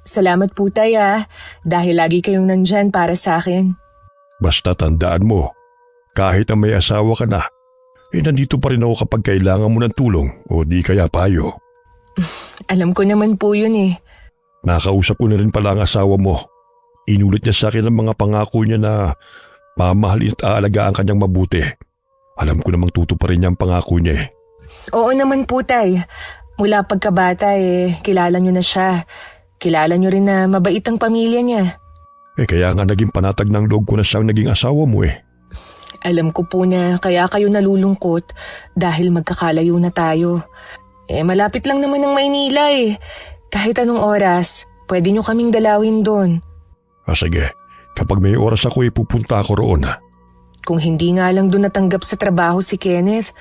Salamat po tay dahil lagi kayong nandyan para sa akin. Basta tandaan mo, kahit na may asawa ka na, nandito pa rin ako kapag kailangan mo ng tulong o di kaya payo. Alam ko naman po yun Nakausap ko na rin pala ang asawa mo. Inulit niya sa akin ang mga pangako niya na mamahalin at aalagaan kanyang mabuti. Alam ko namang tutuparin niya ang pangako niya Oo naman po tay. Mula pagkabata kilala niyo na siya. Kilala niyo rin na mabait ang pamilya niya. Kaya nga naging panatag ng loob ko na siyang naging asawa mo Alam ko po na kaya kayo nalulungkot dahil magkakalayo na tayo. Malapit lang naman ang Maynila Kahit anong oras, pwede niyo kaming dalawin doon. Sige, kapag may oras ako pupunta ako roon Kung hindi nga lang doon natanggap sa trabaho si Kenneth,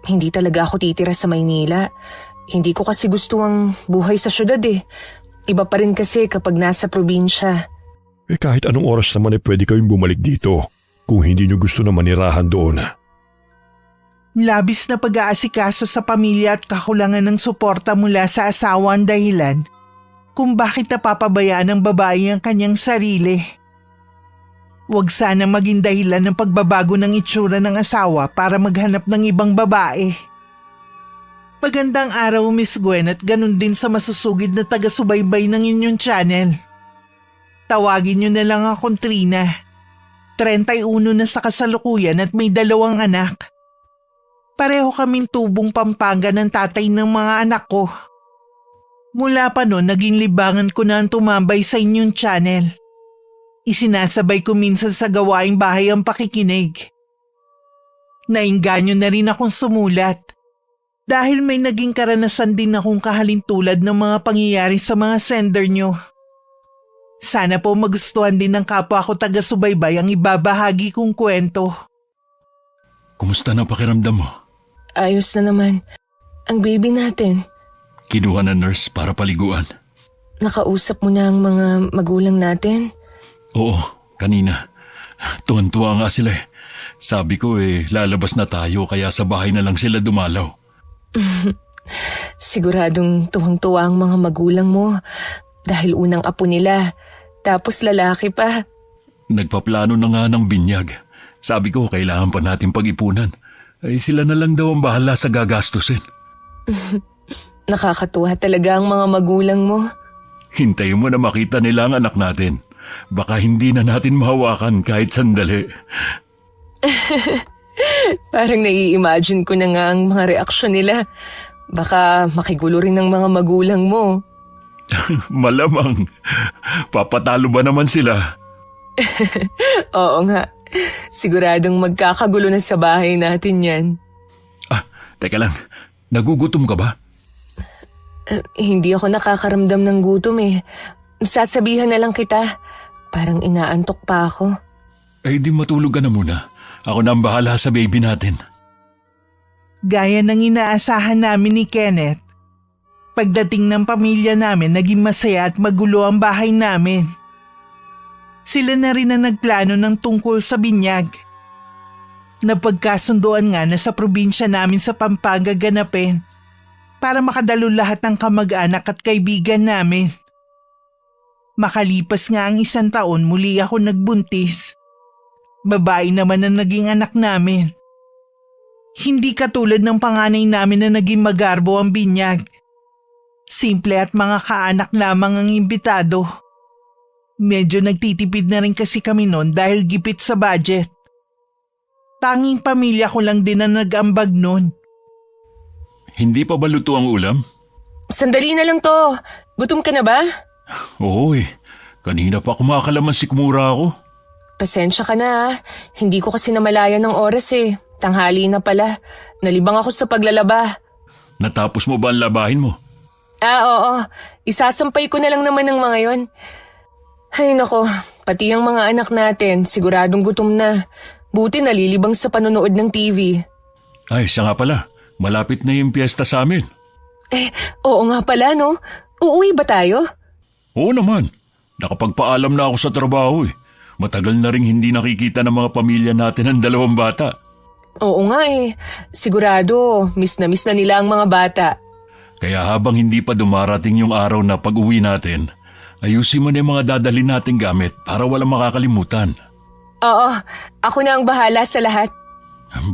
hindi talaga ako titira sa Maynila. Hindi ko kasi gusto ang buhay sa syudad Iba pa rin kasi kapag nasa probinsya. Kahit anong oras naman pwede kayong bumalik dito kung hindi niyo gusto na manirahan doon Labis na pag-aasikaso sa pamilya at kakulangan ng suporta mula sa asawa ang dahilan kung bakit napapabayaan ng babae ang kanyang sarili. Huwag sana maging dahilan ng pagbabago ng itsura ng asawa para maghanap ng ibang babae. Magandang araw, Miss Gwen, at ganun din sa masusugid na taga-subaybay ng inyong channel. Tawagin niyo na lang akong Trina. 31 na sa kasalukuyan at may 2 anak. Pareho kaming tubong Pampanga ng tatay ng mga anak ko. Mula pa noon, naging libangan ko na ang tumambay sa inyong channel. Isinasabay ko minsan sa gawaing bahay ang pakikinig. Nainganyo na rin akong sumulat dahil may naging karanasan din akong kahalintulad ng mga pangyayari sa mga sender nyo. Sana po magustuhan din ng kapwa ko taga-subaybay ang ibabahagi kong kwento. Kumusta na pakiramdam mo? Ayos na naman. Ang baby natin. Kinuha na nurse para paliguan. Nakausap mo na ang mga magulang natin? Oo, kanina. Tuwan-tuwa nga sila Sabi ko lalabas na tayo kaya sa bahay na lang sila dumalaw. Siguradong tuwang-tuwa ang mga magulang mo dahil unang apo nila, tapos lalaki pa. Nagpaplano na nga ng binyag. Sabi ko kailangan pa natin pag-ipunan. Sila na lang daw ang bahala sa gagastusin. Nakakatuwa talaga ang mga magulang mo. Hintayin mo na makita nila ang anak natin. Baka hindi na natin mahawakan kahit sandali. Parang nai-imagine ko na nga ang mga reaksyon nila. Baka makigulo rin ng mga magulang mo. Malamang. Papatalo ba naman sila? Oo nga. Siguradong magkakagulo na sa bahay natin yan. Teka lang. Nagugutom ka ba? Hindi ako nakakaramdam ng gutom Sasabihan na lang kita. Parang inaantok pa ako. Di matulog ka na muna. Ako na ang bahala sa baby natin. Gaya ng inaasahan namin ni Kenneth, pagdating ng pamilya namin naging masaya at magulo ang bahay namin. Sila na rin ang nagplano ng tungkol sa binyag. Napagkasunduan nga na sa probinsya namin sa Pampanga ganapin para makadalo lahat ng kamag-anak at kaibigan namin. Makalipas nga ang 1 taon muli ako nagbuntis. Babae naman ang naging anak namin. Hindi katulad ng panganay namin na naging magarbo ang binyag. Simple at mga kaanak lamang ang imbitado. Medyo nagtitipid na rin kasi kami noon dahil gipit sa budget. Tanging pamilya ko lang din ang nag-ambag noon. Hindi pa ba luto ang ulam? Sandali na lang to. Gutom ka na ba? Oo Kanina pa kumakalaman sikmura ako. Pasensya ka na Hindi ko kasi namalayan ng oras Tanghali na pala. Nalibang ako sa paglalaba. Natapos mo ba ang labahin mo? Oo. Isasampay ko na lang naman ng mga yon. Ay nako, pati ang mga anak natin siguradong gutom na. Buti nalilibang sa panonood ng TV. Siya nga pala. Malapit na yung piyesta sa amin. Oo nga pala no. Uuwi ba tayo? Oo naman. Nakapagpaalam na ako sa trabaho Matagal na ring hindi nakikita ng mga pamilya natin ang 2 bata. Oo nga Sigurado, miss na nila ang mga bata. Kaya habang hindi pa dumarating yung araw na pag-uwi natin, Ayusin mo na yung mga dadalhin nating gamit para walang makakalimutan. Oo, ako na ang bahala sa lahat.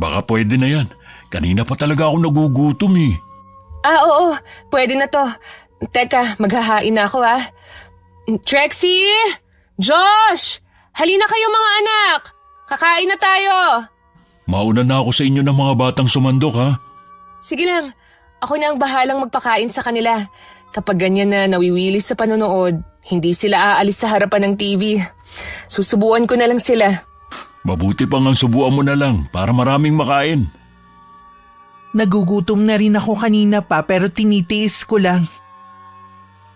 Baka pwede na yan. Kanina pa talaga ako nagugutom eh. Oo, pwede na to. Teka, maghahain na ako Trixie! Josh! Halina kayo mga anak! Kakain na tayo! Mauna na ako sa inyo ng mga batang sumandok ha. Sige lang, ako na ang bahalang magpakain sa kanila. Kapag ganyan na nawiwili sa panonood, hindi sila aalis sa harapan ng TV. Susubuan ko na lang sila. Mabuti pang ang subuan mo na lang para maraming makain. Nagugutom na rin ako kanina pa pero tinitiis ko lang.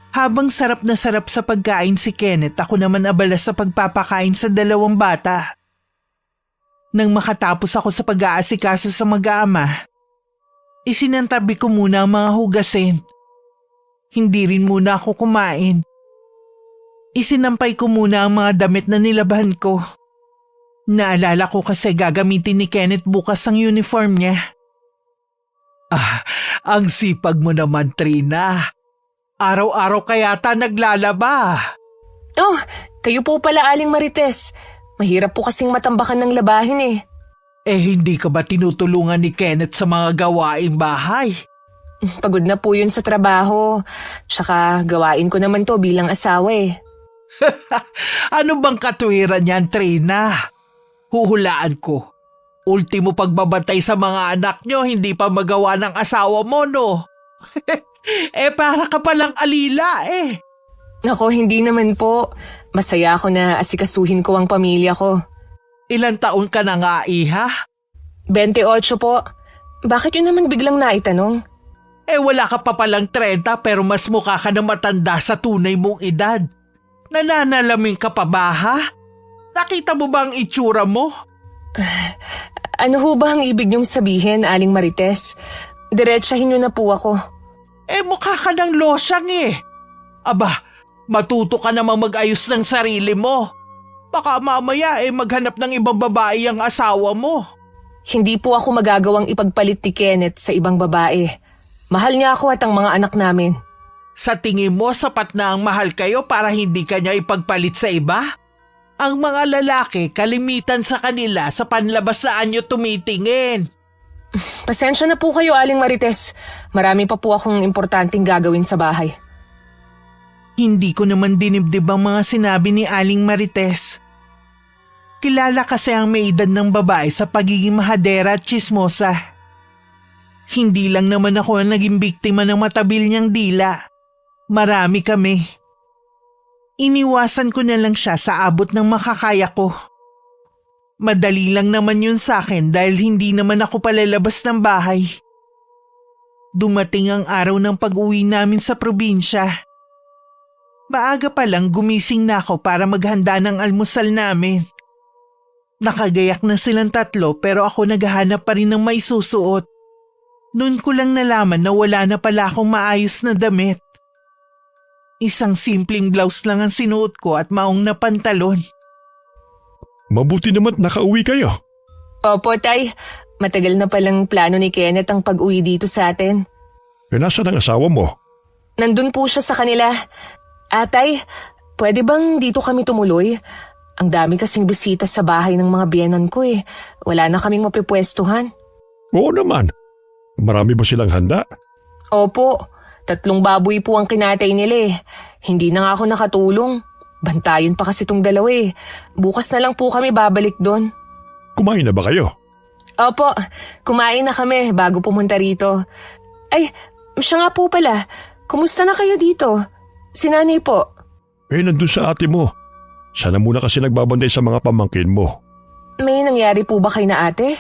Habang sarap na sarap sa pagkain si Kenneth, ako naman abala sa pagpapakain sa dalawang bata. Nang makatapos ako sa pag-aasikaso sa mag-aama, isinantabi ko muna ang mga hugasin. Hindi rin muna ako kumain. Isinampay ko muna ang mga damit na nilabahan ko. Naalala ko kasi gagamitin ni Kenneth bukas ang uniform niya. Ang sipag mo naman, Trina. Araw-araw ka yata naglalaba. Oh, kayo po pala Aling Marites. Mahirap po kasing matambakan ng labahin eh. Hindi ka ba tinutulungan ni Kenneth sa mga gawaing bahay? Pagod na po yun sa trabaho. Tsaka gawain ko naman to bilang asawa eh. Ano bang katwiran niyan, Trina? Huhulaan ko. Ultimo pagbabantay sa mga anak nyo, hindi pa magawa ng asawa mo, no? Para ka palang alila eh. Ako, hindi naman po. Masaya ako na asikasuhin ko ang pamilya ko. Ilan taon ka na nga, iha? 28 po. Bakit yun naman biglang naitanong? Wala ka pa palang 30 pero mas mukha ka na matanda sa tunay mong edad. Nananalamin ka pa ba, ha? Nakita mo ba ang itsura mo? Ano ho ba ang ibig niyong sabihin, Aling Marites? Diretsahin niyo na po ako. Mukha ka ng losyang eh. Aba, matuto ka namang mag-ayos ng sarili mo. Baka mamaya maghanap ng ibang babae ang asawa mo. Hindi po ako magagawang ipagpalit ni Kenneth sa ibang babae. Mahal niya ako at ang mga anak namin. Sa tingin mo, sapat na ang mahal kayo para hindi ka niya ipagpalit sa iba? Ang mga lalaki, kalimitan sa kanila sa panlabas na anyo tumitingin. Pasensya na po kayo, Aling Marites. Marami pa po akong importanteng gagawin sa bahay. Hindi ko naman dinibdib ang mga sinabi ni Aling Marites. Kilala kasi ang may edad ng babae sa pagiging mahadera at tsismosa. Hindi lang naman ako ang naging biktima ng matabil niyang dila. Marami kami. Iniwasan ko na lang siya sa abot ng makakaya ko. Madali lang naman yun sa akin dahil hindi naman ako palalabas ng bahay. Dumating ang araw ng pag-uwi namin sa probinsya. Maaga pa lang gumising na ako para maghanda ng almusal namin. Nakagayak na silang tatlo pero ako naghahanap pa rin ng may susuot. Noon ko lang nalaman na wala na pala akong maayos na damit. Isang simpleng blouse lang ang sinuot ko at maong na pantalon. Mabuti naman nakauwi kayo. Opo, Tay. Matagal na palang plano ni Kenneth ang pag-uwi dito sa atin. Nasaan ang asawa mo? Nandun po siya sa kanila. Tay, pwede bang dito kami tumuloy? Ang dami kasing bisita sa bahay ng mga biyenan ko eh. Wala na kaming mapipwestuhan. Oo naman. Marami ba silang handa? Opo, 3 baboy po ang kinatay nila eh. Hindi na nga ako nakatulong. Bantayan pa kasi itong 2 eh. Bukas na lang po kami babalik doon. Kumain na ba kayo? Opo, kumain na kami bago pumunta rito. Ay, siya nga po pala. Kumusta na kayo dito? Si nanay po. Nandun sa ate mo. Sana muna kasi nagbabantay sa mga pamangkin mo. May nangyari po ba kay na ate?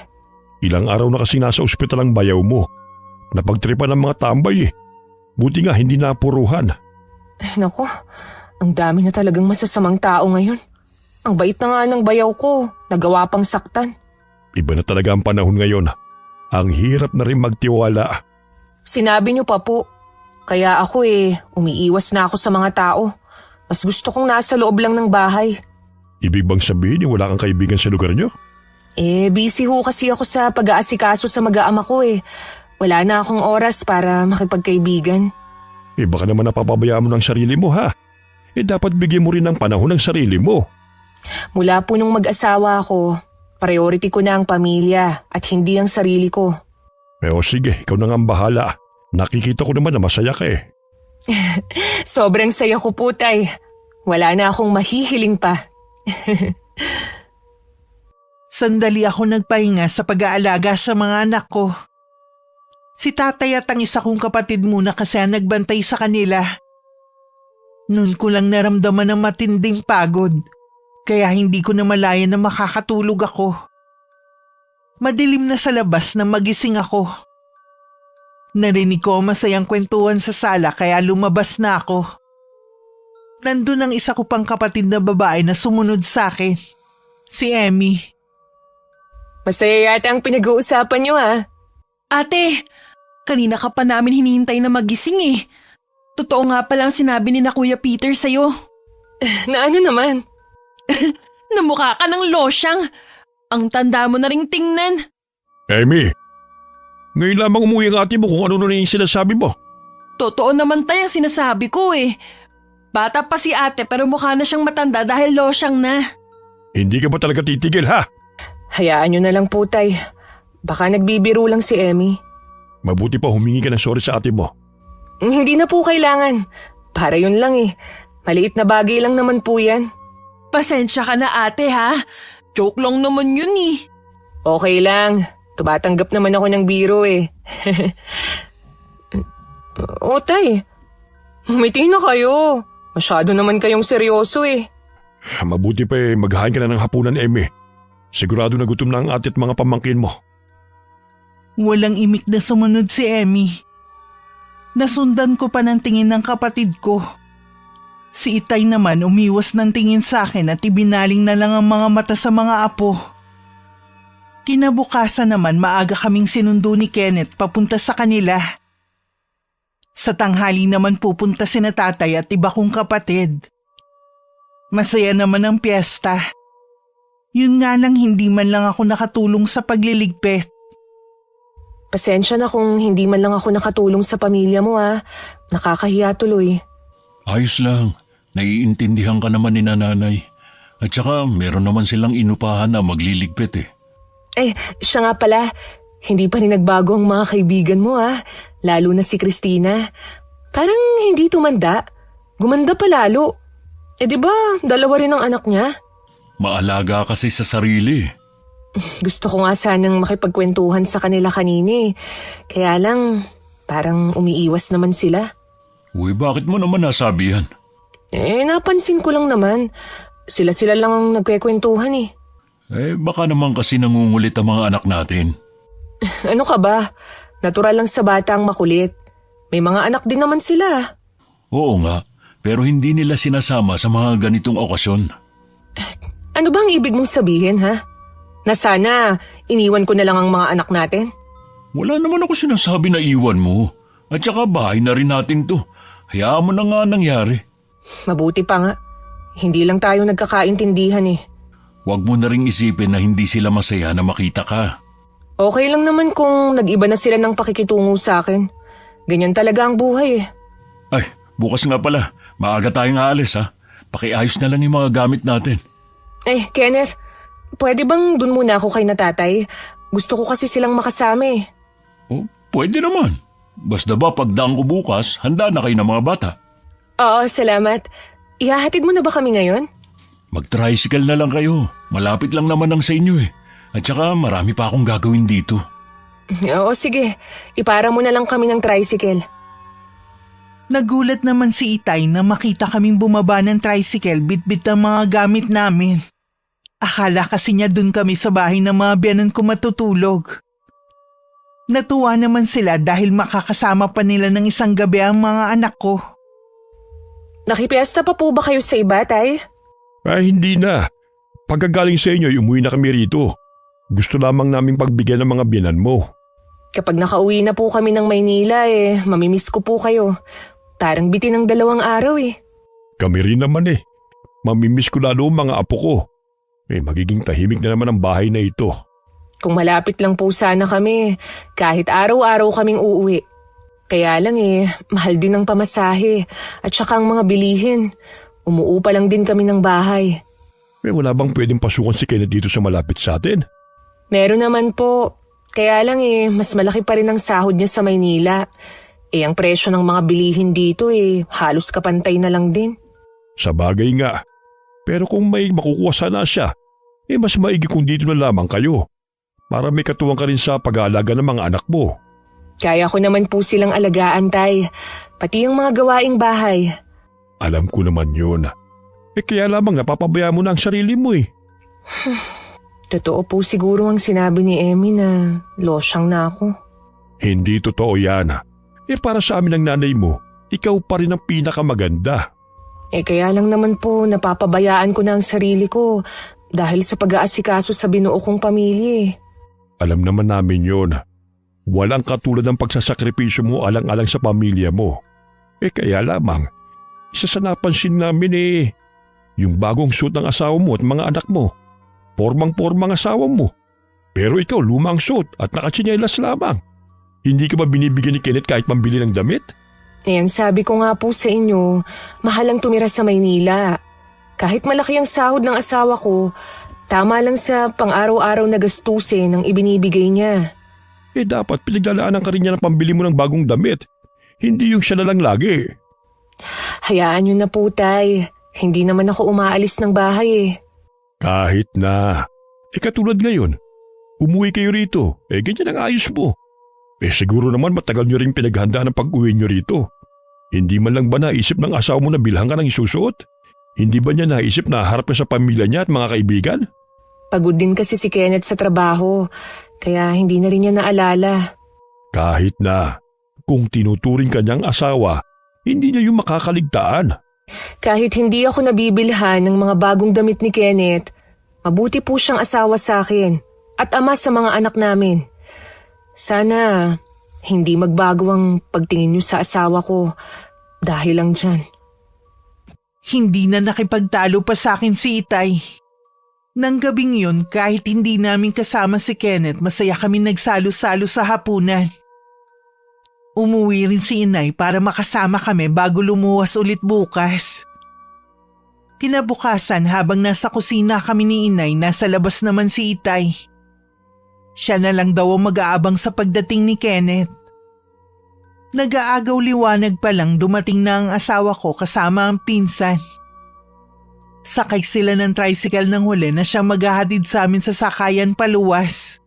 Ilang araw na kasi nasa ospital ang bayaw mo. Napagtripan ng mga tambay eh. Buti nga hindi napuruhan. Nako, ang dami na talagang masasamang tao ngayon. Ang bait na nga ng bayaw ko, nagawa pang saktan. Iba na talaga ang panahon ngayon. Ang hirap na rin magtiwala. Sinabi niyo pa po. Kaya ako umiiwas na ako sa mga tao. Mas gusto kong nasa loob lang ng bahay. Ibig bang sabihin wala kang kaibigan sa lugar niyo? Busy ho kasi ako sa pag-aasikaso sa mag-aama ko eh. Wala na akong oras para makipagkaibigan. Baka naman napapabayaan mo ng sarili mo ha. dapat bigyan mo rin ng panahon ng sarili mo. Mula po nung mag-asawa ako, priority ko na ang pamilya at hindi ang sarili ko. O sige, ikaw na nga ang bahala. Nakikita ko naman na masaya ka eh. Sobrang saya ko po, Tay. Wala na akong mahihiling pa. Sandali ako nagpahinga sa pag-aalaga sa mga anak ko. Si tatay at ang isa kong kapatid muna kasi ang nagbantay sa kanila. Noon ko lang naramdaman ng matinding pagod, kaya hindi ko na malaya na makakatulog ako. Madilim na sa labas na magising ako. Narinig ko ang masayang kwentuhan sa sala kaya lumabas na ako. Nandun ang isa ko pang kapatid na babae na sumunod sa akin, si Emmy. Masaya yata ang pinag-uusapan niyo, ha? Ate, kanina ka pa namin hinihintay na magising eh. Totoo nga palang sinabi ni na Kuya Peter sa'yo. Na ano naman? Namukha ka ng losyang. Ang tanda mo na ring tingnan. Emmy, ngayon lamang umuwi ang ate mo kung ano na yung sinasabi mo. Totoo naman tayo ang sinasabi ko eh. Bata pa si ate pero mukha na siyang matanda dahil losyang na. Hindi ka ba talaga titigil ha? Hayaan niyo na lang po, Tay. Baka nagbibiro lang si Emmy. Mabuti pa humingi ka ng sorry sa ate mo. Hindi na po kailangan. Para yun lang eh. Maliit na bagay lang naman po yan. Pasensya ka na ate ha. Joke lang naman yun eh. Okay lang. Tumatanggap naman ako ng biro eh. O, Tay. Umiti na kayo. Masyado naman kayong seryoso eh. Mabuti pa maghain ka na ng hapunan, Emmy. Sigurado na gutom na ang ate at mga pamangkin mo. Walang imik na sumunod si Emmy. Nasundan ko pa ng tingin ng kapatid ko. Si Itay naman umiwas ng tingin sa akin at ibinaling na lang ang mga mata sa mga apo. Kinabukasan naman maaga kaming sinundo ni Kenneth papunta sa kanila. Sa tanghali naman pupunta sina tatay at iba kong kapatid. Masaya naman ang piyesta. Yun nga lang hindi man lang ako nakatulong sa pagliligpit. Pasensya na kung hindi man lang ako nakatulong sa pamilya mo, ha. Nakakahiya tuloy. Ayos lang. Naiintindihan ka naman ni nanay. At saka meron naman silang inupahan na magliligpit eh. Siya nga pala. Hindi pa rin nagbago ang mga kaibigan mo, ha. Lalo na si Christina. Parang hindi tumanda. Gumanda pa lalo. Di ba, dalawa rin ang anak niya? Maalaga kasi sa sarili. Gusto ko nga sanang makipagkwentuhan sa kanila kanina eh. Kaya lang, parang umiiwas naman sila. Uy, bakit mo naman nasabi yan? Napansin ko lang naman. Sila-sila lang ang nagkwekwentuhan eh. Baka naman kasi nangungulit ang mga anak natin. Ano ka ba? Natural lang sa bata ang makulit. May mga anak din naman sila. Oo nga, pero hindi nila sinasama sa mga ganitong okasyon. Ano ba ang ibig mong sabihin, ha? Na sana iniwan ko na lang ang mga anak natin? Wala naman ako sinasabi na iwan mo. At saka bahay na rin natin to. Hayaan mo na nga nangyari. Mabuti pa nga. Hindi lang tayo nagkakaintindihan eh. Huwag mo na ring isipin na hindi sila masaya na makita ka. Okay lang naman kung nag-iba na sila ng pakikitungo sa akin. Ganyan talaga ang buhay eh. Ay, bukas nga pala. Maaga tayong aalis ha. Pakiayos na lang yung mga gamit natin. Kenneth, pwede bang dun muna ako kay na tatay? Gusto ko kasi silang makasama eh. Oh, pwede naman. Basta ba pagdaan ko bukas, handa na kayo ng mga bata. Oo, salamat. Ihahatid mo na ba kami ngayon? Mag-tricycle na lang kayo. Malapit lang naman ang sa inyo eh. At saka marami pa akong gagawin dito. Oo, sige. Ipara mo na lang kami ng tricycle. Nagulat naman si Itay na makita kaming bumaba ng tricycle bitbit ang mga gamit namin. Akala kasi niya dun kami sa bahay ng mga biyanan ko matutulog. Natuwa naman sila dahil makakasama pa nila ng isang gabi ang mga anak ko. Nakipiesta pa po ba kayo sa iba, Tay? Hindi na. Pagkagaling sa inyo, umuwi na kami rito. Gusto lamang naming pagbigyan ng mga biyanan mo. Kapag nakauwi na po kami ng Maynila mamimiss ko po kayo. Parang bitin ng 2 araw eh. Kami rin naman eh. Mamimiss ko lalo ang mga apo ko. Magiging tahimik na naman ang bahay na ito. Kung malapit lang po sana kami, kahit araw-araw kaming uuwi. Kaya lang mahal din ang pamasahe at saka ang mga bilihin. Umuupa lang din kami ng bahay. Wala bang pwedeng pasukan si Kenneth dito sa malapit sa atin? Meron naman po. Kaya lang mas malaki pa rin ang sahod niya sa Maynila. Ang presyo ng mga bilihin dito halos kapantay na lang din. Sa bagay nga. Pero kung may makukuha sana siya, mas maigi kung dito na lamang kayo. Para may katuwang ka rin sa pag-aalaga ng mga anak mo. Kaya ko naman po silang alagaan, Tay. Pati yung mga gawaing bahay. Alam ko naman yun. Kaya lamang napapabaya mo na ang sarili mo Totoo po siguro ang sinabi ni Emmy na losyang na ako. Hindi totoo yan. Para sa amin ng nanay mo, ikaw pa rin ang pinakamaganda. Kaya lang naman po napapabayaan ko na ang sarili ko dahil sa pag-aasikaso sa binuo kong pamilya. Alam naman namin yun. Walang katulad ng pagsasakripisyo mo alang-alang sa pamilya mo. Kaya lamang, isa sa napansin namin yung bagong suit ng asawa mo at mga anak mo. Pormang-pormang asawa mo. Pero ikaw lumang suit at nakatsinelas lamang. Hindi ka ba binibigyan ni Kenneth kahit pambili ng damit? Ang sabi ko nga po sa inyo, mahal ang tumira sa Maynila. Kahit malaki ang sahod ng asawa ko, tama lang sa pang-araw-araw na gastusin ang ibinibigay niya. Dapat pinaglalaanan ka rin niya ng pambili mo ng bagong damit. Hindi yung siya na lang lagi. Hayaan niyo na po, Tay. Hindi naman ako umaalis ng bahay Kahit na. Katulad ngayon, umuwi kayo rito. Ganyan ang ayos mo. Siguro naman matagal nyo rin pinaghanda ng pag-uwi nyo rito. Hindi man lang ba naisip ng asawa mo na bilhan ka ng isusuot? Hindi ba niya naisip na harap ka sa pamilya niya at mga kaibigan? Pagod din kasi si Kenneth sa trabaho, kaya hindi na rin niya naalala. Kahit na. Kung tinuturing ka niyang asawa, hindi niya yung makakaligtaan. Kahit hindi ako nabibilhan ng mga bagong damit ni Kenneth, mabuti po siyang asawa sa akin at ama sa mga anak namin. Sana hindi magbago ang pagtingin niyo sa asawa ko dahil lang dyan. Hindi na nakipagtalo pa sa akin si Itay. Nang gabing yun, kahit hindi namin kasama si Kenneth, masaya kami nagsalo-salo sa hapunan. Umuwi rin si Inay para makasama kami bago lumuwas ulit bukas. Kinabukasan habang nasa kusina kami ni Inay, nasa labas naman si Itay. Siya na lang daw ang mag-aabang sa pagdating ni Kenneth. Nag-aagaw liwanag pa lang dumating na ang asawa ko kasama ang pinsan. Sakay sila ng tricycle ng huli na siyang maghahatid sa amin sa sakayan paluwas.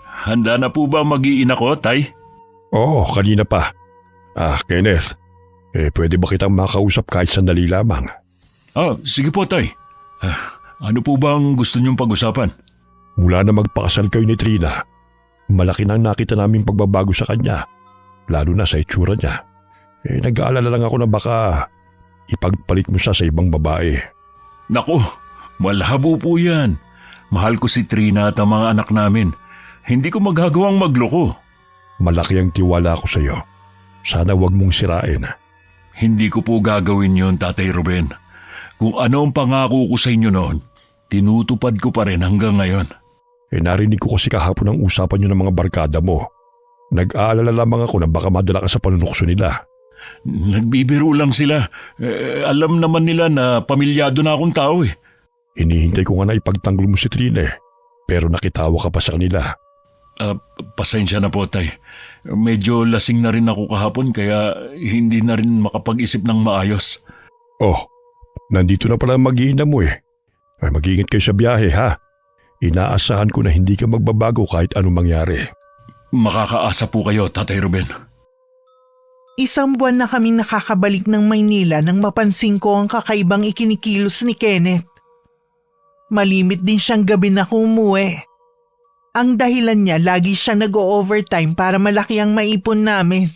Handa na po ba mag-iina ko, Tay? Oo, kanina pa. Kenneth, pwede ba kitang makausap kahit sandali lamang? Sige po, Tay. Ano po ba ang gusto niyong pag-usapan? Mula na magpakasal kayo ni Trina, malaki nang nakita naming pagbabago sa kanya, lalo na sa itsura niya. Nag-aalala lang ako na baka ipagpalit mo siya sa ibang babae. Naku, malabo po yan. Mahal ko si Trina at ang mga anak namin. Hindi ko magagawang magloko. Malaki ang tiwala ko sa iyo. Sana wag mong sirain. Hindi ko po gagawin yon, Tatay Ruben. Kung ano ang pangako ko sa inyo noon, tinutupad ko pa rin hanggang ngayon. Narinig ko kasi kahapon ang usapan niyo ng mga barkada mo. Nag-aalala lamang ako na baka madala ka sa panunukso nila. Nagbibiro lang sila. Alam naman nila na pamilyado na akong tao . Hinihintay ko nga na ipagtanggol mo si Trina pero nakitawa ka pa sa kanila. Pasensya na po, Tay. Medyo lasing na rin ako kahapon kaya hindi na rin makapag-isip ng maayos. Nandito na pala mag-iina mo . Mag-iingat kayo sa biyahe, ha? Inaasahan ko na hindi ka magbabago kahit anong mangyari. Makakaasa po kayo, Tatay Ruben. Isang buwan na kami nakakabalik ng Maynila nang mapansin ko ang kakaibang ikinikilos ni Kenneth. Malimit din siyang gabi na umuwi. Ang dahilan niya, lagi siya nag-o-overtime para malaki ang maipon namin.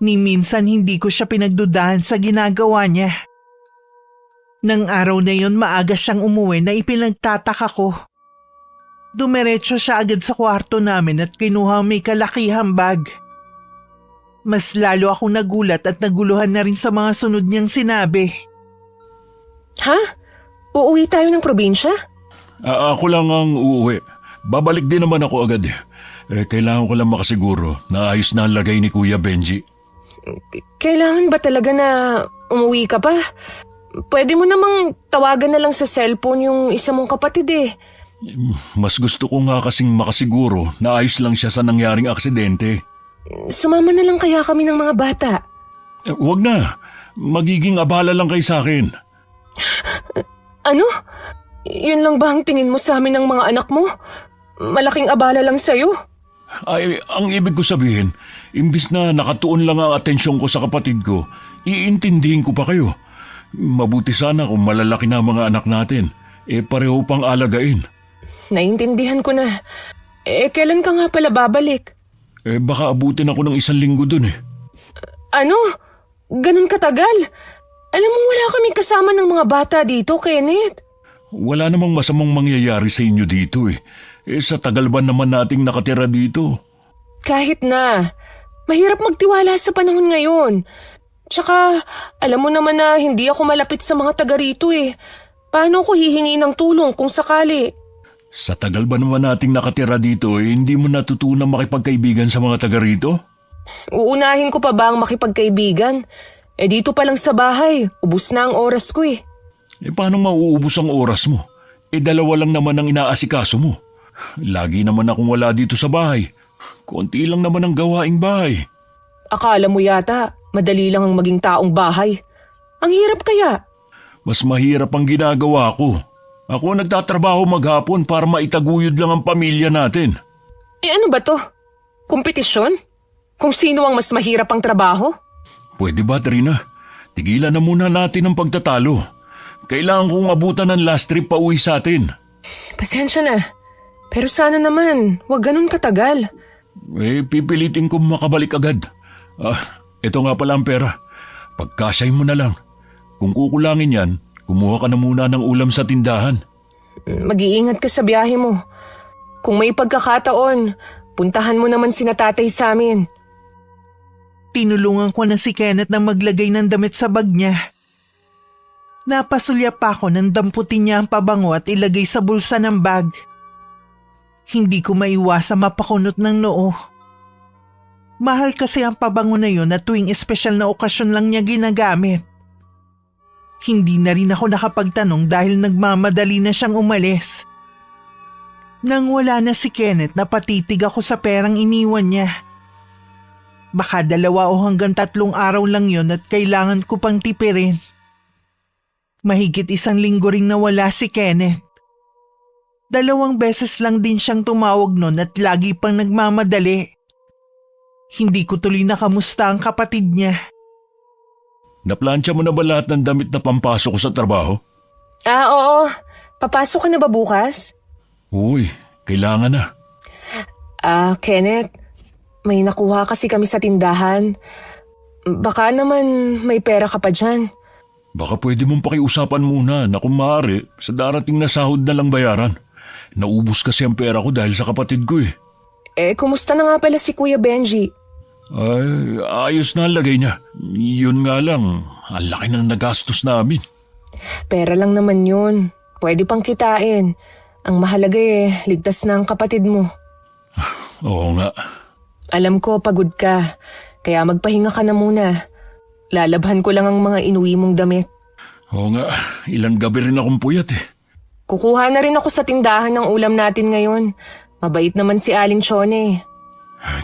Ni minsan hindi ko siya pinagdudahan sa ginagawa niya. Nang araw na yon maaga siyang umuwi na ipinagtataka ko. Dumiretso siya agad sa kwarto namin at kinuha may kalakihang bag. Mas lalo akong nagulat at naguluhan na rin sa mga sunod niyang sinabi. Ha? Uuwi tayo ng probinsya? Ako lang ang uuwi. Babalik din naman ako agad . Kailangan ko lang makasiguro na ayos na ang lagay ni Kuya Benji. Kailangan ba talaga na Umuwi ka pa? Pwede mo namang tawagan na lang sa cellphone yung isa mong kapatid eh. Mas gusto ko nga kasing makasiguro na ayos lang siya sa nangyaring aksidente. Sumama na lang kaya kami ng mga bata. Huwag na. Magiging abala lang kayo sa akin. Ano? Yun lang ba ang tingin mo sa amin ng mga anak mo? Malaking abala lang sa'yo. Ay, ang ibig ko sabihin, imbis na nakatuon lang ang atensyon ko sa kapatid ko, iintindihin ko pa kayo. Mabuti sana kung malalaki na ang mga anak natin, pareho pang alagain. Naintindihan ko na. Kailan ka nga pala babalik? Baka abutin ako ng 1 linggo dun eh. Ano? Ganun katagal? Alam mo wala kami kasama ng mga bata dito, Kenneth. Wala namang masamang mangyayari sa inyo dito eh. Sa tagal ba naman nating nakatira dito? Kahit na. Mahirap magtiwala sa panahon ngayon. Tsaka, alam mo naman na hindi ako malapit sa mga taga rito eh. Paano ko hihingi ng tulong kung sakali? Sa tagal ba naman nating nakatira dito hindi mo natutunan makipagkaibigan sa mga taga rito? Uunahin ko pa ba ang makipagkaibigan? Dito pa lang sa bahay, ubus na ang oras ko eh. Paano mauubos ang oras mo? 2 lang naman ang inaasikaso mo. Lagi naman akong wala dito sa bahay. Konti lang naman ang gawaing bahay. Akala mo yata, madali lang ang maging taong bahay. Ang hirap kaya. Mas mahirap ang ginagawa ko. Ako nagtatrabaho maghapon para maitaguyod lang ang pamilya natin. Ano ba to? Kompetisyon? Kung sino ang mas mahirap ang trabaho? Pwede ba, Trina? Tigilan na muna natin ang pagtatalo. Kailangan kong abutan ng last trip pa uwi sa atin. Pasensya na. Pero sana naman, wag ganun katagal. Pipilitin kong makabalik agad. Ito nga pala ang pera. Pagkasyahin mo na lang. Kung kukulangin yan, kumuha ka na muna ng ulam sa tindahan. Mag-iingat ka sa biyahe mo. Kung may pagkakataon, puntahan mo naman sina tatay sa amin. Tinulungan ko na si Kenneth na maglagay ng damit sa bag niya. Napasulya pa ako nang damputin niya ang pabango at ilagay sa bulsa ng bag. Hindi ko maiwasang mapakunot ng noo. Mahal kasi ang pabango na yun at tuwing espesyal na okasyon lang niya ginagamit. Hindi na rin ako nakapagtanong dahil nagmamadali na siyang umalis. Nang wala na si Kenneth, napatitig ako sa perang iniwan niya. Baka 2 o hanggang 3 araw lang yon at kailangan ko pang tipirin. Mahigit 1 linggo ring nawala si Kenneth. 2 beses lang din siyang tumawag noon at lagi pang nagmamadali. Hindi ko tuloy nakamusta ang kapatid niya. Naplansya mo na ba lahat ng damit na pampasok ko sa trabaho? Oo. Papasok ka na ba bukas? Uy, kailangan na. Kenneth, may nakuha kasi kami sa tindahan. Baka naman may pera ka pa dyan. Baka pwede mong pakiusapan muna na kung maaari, sa darating na sahod na lang bayaran. Naubos kasi ang pera ko dahil sa kapatid ko eh. Kumusta na nga pala si Kuya Benji? Ay, ayos na ang lagay niya. Yun nga lang, ang laki na nagastos namin. Pera lang naman yun. Pwede pang kitain. Ang mahalaga ligtas na ang kapatid mo. Oo nga. Alam ko pagod ka, kaya magpahinga ka na muna. Lalabhan ko lang ang mga inuwi mong damit. Oo nga, ilang gabi rin akong puyat eh. Kukuha na rin ako sa tindahan ng ulam natin ngayon. Mabait naman si Aling Chone.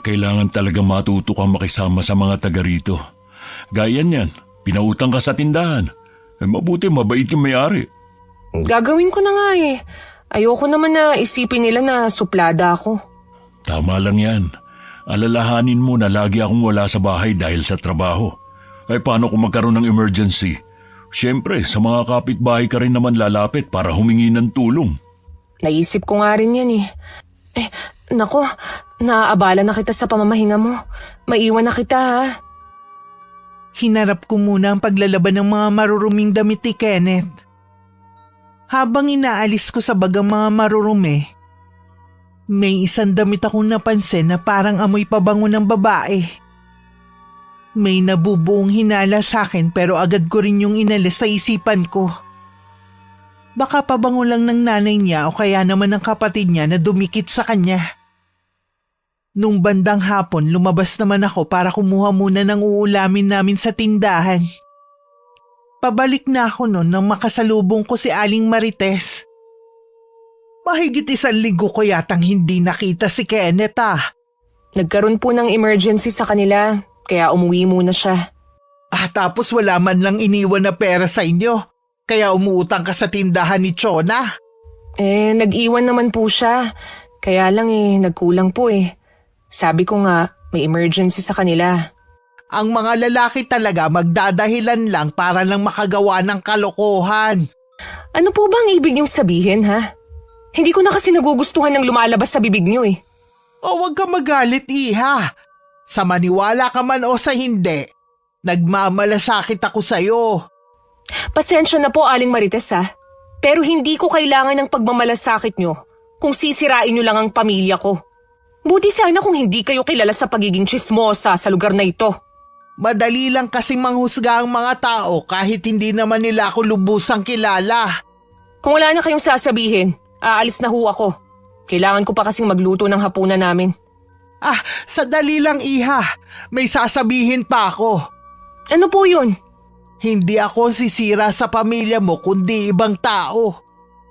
Kailangan talaga matuto kang makisama sa mga taga rito. Gaya niyan, pinautang ka sa tindahan. Mabuti mabait yung may-ari. Gagawin ko na nga eh. Ayoko naman na isipin nila na suplada ako. Tama lang yan. Alalahanin mo na lagi akong wala sa bahay dahil sa trabaho. Paano kung magkaroon ng emergency? Siyempre, sa mga kapitbahay ka rin naman lalapit para humingi ng tulong. Naisip ko nga rin yan eh. Nako, naaabala na kita sa pamamahinga mo. Maiwan na kita ha. Hinarap ko muna ang paglalaban ng mga maruruming damit ni Kenneth. Habang inaalis ko sa bagang mga marurumi, may isang damit akong napansin na parang amoy pabango ng babae. May nabubuong hinala sa akin pero agad ko rin yung inalis sa isipan ko. Baka pabango lang ng nanay niya o kaya naman ng kapatid niya na dumikit sa kanya. Nung bandang hapon, lumabas naman ako para kumuha muna ng uulamin namin sa tindahan. Pabalik na ako noon nang makasalubong ko si Aling Marites. Mahigit 1 linggo ko yatang hindi nakita si Kenneth Nagkaroon po ng emergency sa kanila, kaya umuwi muna siya. Tapos wala man lang iniwan na pera sa inyo, kaya umuutang ka sa tindahan ni Chona. Nag-iwan naman po siya. Kaya lang nagkulang po Sabi ko nga, may emergency sa kanila. Ang mga lalaki talaga magdadahilan lang para lang makagawa ng kalokohan. Ano po ba ang ibig niyong sabihin, ha? Hindi ko na kasi nagugustuhan ng lumalabas sa bibig niyo O wag ka magalit, iha. Sa maniwala ka man o sa hindi, nagmamalasakit ako sa'yo. Pasensya na po, Aling Marites, ha? Pero hindi ko kailangan ng pagmamalasakit niyo kung sisirain niyo lang ang pamilya ko. Buti sana kung hindi kayo kilala sa pagiging tsismosa sa lugar na ito. Madali lang kasing manghusga ang mga tao kahit hindi naman nila ako lubusang kilala. Kung wala na kayong sasabihin, aalis na ho ako. Kailangan ko pa kasing magluto ng hapunan namin. Sadali lang, iha. May sasabihin pa ako. Ano po yun? Hindi ako sisira sa pamilya mo kundi ibang tao.